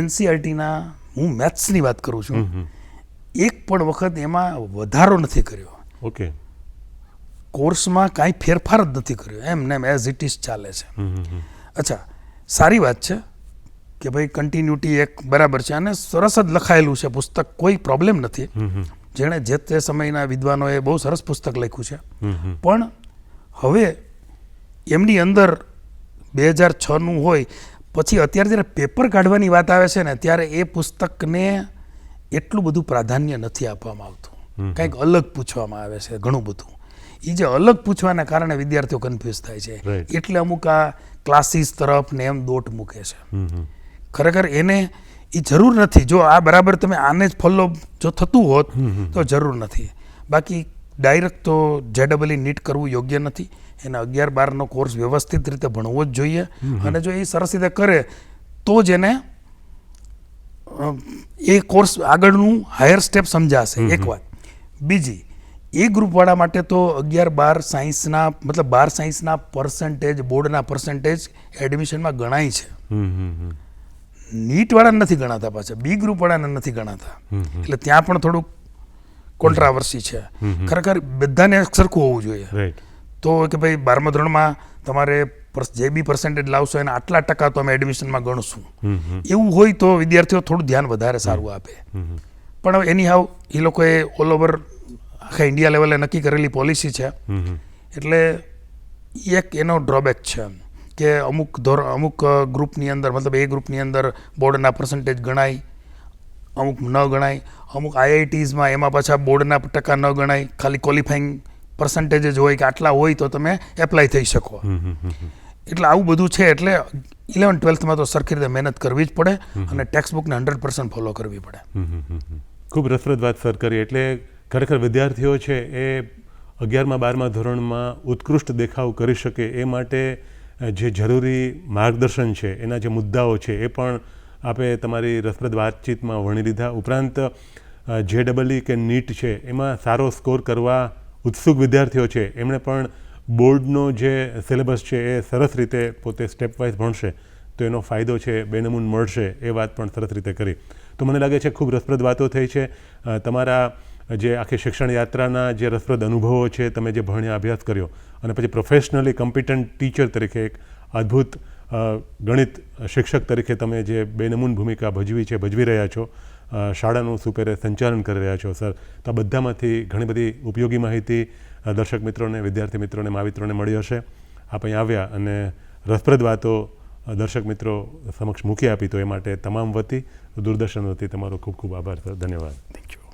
NCERTના, હું મેથ્સની વાત કરું છું, એક પણ વખત એમાં વધારો નથી કર્યો. ઓકે. કોર્સમાં કાંઈ ફેરફાર જ નથી કર્યો, એમ એઝ ઇટ ઇઝ ચાલે છે. અચ્છા, સારી વાત છે કે ભાઈ કન્ટિન્યુટી એક બરાબર છે અને સરસ જ લખાયેલું છે પુસ્તક, કોઈ પ્રોબ્લેમ નથી. જેણે જે તે સમયના વિદ્વાનોએ બહુ સરસ પુસ્તક લખ્યું છે. પણ હવે એમની અંદર 2006નું હોય પછી અત્યારે જ્યારે પેપર કાઢવાની વાત આવે છે ને ત્યારે એ પુસ્તકને એટલું બધું પ્રાધાન્ય નથી આપવામાં આવતું. કંઈક અલગ પૂછવામાં આવે છે ઘણું બધું. એ જે અલગ પૂછવાના કારણે વિદ્યાર્થીઓ કન્ફ્યુઝ થાય છે. એટલે અમુક આ ક્લાસીસ તરફ ને એમ દોટ મૂકે છે. ખરેખર એને એ જરૂર નથી. જો આ બરાબર તમે આને જ ફોલો જો થતું હોત તો જરૂર નથી. બાકી ડાયરેક્ટ તો JEE નીટ કરવું યોગ્ય નથી. એને 11-12નો કોર્સ વ્યવસ્થિત રીતે ભણવો જ જોઈએ. અને જો એ સરસ રીતે કરે તો જ એને એ કોર્સ આગળનું હાયર સ્ટેપ સમજાશે. એક વાત. બીજી, એ ગ્રુપવાળા માટે તો 11-12 સાયન્સના, મતલબ 12 સાયન્સના પર્સન્ટેજ, બોર્ડના પર્સન્ટેજ એડમિશનમાં ગણાય છે. નીટવાળાને નથી ગણાતા, પાછા બી ગ્રુપવાળાને નથી ગણાતા. એટલે ત્યાં પણ થોડુંક કોન્ટ્રાવર્સી છે. ખરેખર બધાને સરખું હોવું જોઈએ. તો કે ભાઈ 12મા ધોરણમાં તમારે જે બી પર્સન્ટેજ લાવશો એના આટલા ટકા તો અમે એડમિશનમાં ગણશું, એવું હોય તો વિદ્યાર્થીઓ થોડું ધ્યાન વધારે સારું આપે. પણ એની હાવ એ લોકોએ ઓલ ઓવર આખા ઇન્ડિયા લેવલે નક્કી કરેલી પોલિસી છે. એટલે એક એનો ડ્રોબેક છે કે અમુક ગ્રુપની અંદર, મતલબ એ ગ્રુપની અંદર બોર્ડના પર્સન્ટેજ ગણાય, અમુક ન ગણાય. અમુક IITsમાં એમાં પાછા બોર્ડના ટકા ન ગણાય, ખાલી ક્વોલિફાઈંગ પર્સન્ટેજ જ હોય કે આટલા હોય તો તમે એપ્લાય થઈ શકો. એટલે આવું બધું છે. એટલે 11-12માં તો સરખી રીતે મહેનત કરવી જ પડે અને ટેક્સ્ટ બુકને 100% ફોલો કરવી પડે. ખૂબ રસપ્રદ વાત સર કરી. એટલે ખરેખર વિદ્યાર્થીઓ છે એ 11મા-12મા ધોરણમાં ઉત્કૃષ્ટ દેખાવ કરી શકે એ માટે જે જરૂરી માર્ગદર્શન છે, એના જે મુદ્દાઓ છે એ પણ આપે તમારી રસપ્રદ વાતચીતમાં વણી લીધા. ઉપરાંત JEE કે નીટ છે એમાં સારો સ્કોર કરવા ઉત્સુક વિદ્યાર્થીઓ છે એમણે પણ બોર્ડનો જે સિલેબસ છે એ સરસ રીતે પોતે સ્ટેપ વાઇઝ ભણશે તો એનો ફાયદો છે બેનમૂન મળશે, એ વાત પણ સરસ રીતે કરી. તો મને લાગે છે ખૂબ રસપ્રદ વાતો થઈ છે. તમારા જે આખી શિક્ષણ યાત્રાના જે રસપ્રદ અનુભવો છે, તમે જે ભણ્યા, અભ્યાસ કર્યો અને પછી પ્રોફેશનલી કોમ્પિટન્ટ ટીચર તરીકે, એક અદ્ભુત ગણિત શિક્ષક તરીકે તમે જે બેનમૂન ભૂમિકા ભજવી રહ્યા છો, શાળાનું સુપેરે સંચાલન કરી રહ્યા છો સર. તો આ બધામાંથી ઘણી બધી ઉપયોગી માહિતી દર્શક મિત્રોને, વિદ્યાર્થી મિત્રોને, મહામિત્રોને મળી હશે. આપ અહીં આવ્યા અને રસપ્રદ વાતો દર્શક મિત્રો સમક્ષ મૂકી આપી, તો એ માટે તમામ વતી, દૂરદર્શન વતી તમારો ખૂબ ખૂબ આભાર સર. ધન્યવાદ. Thank you.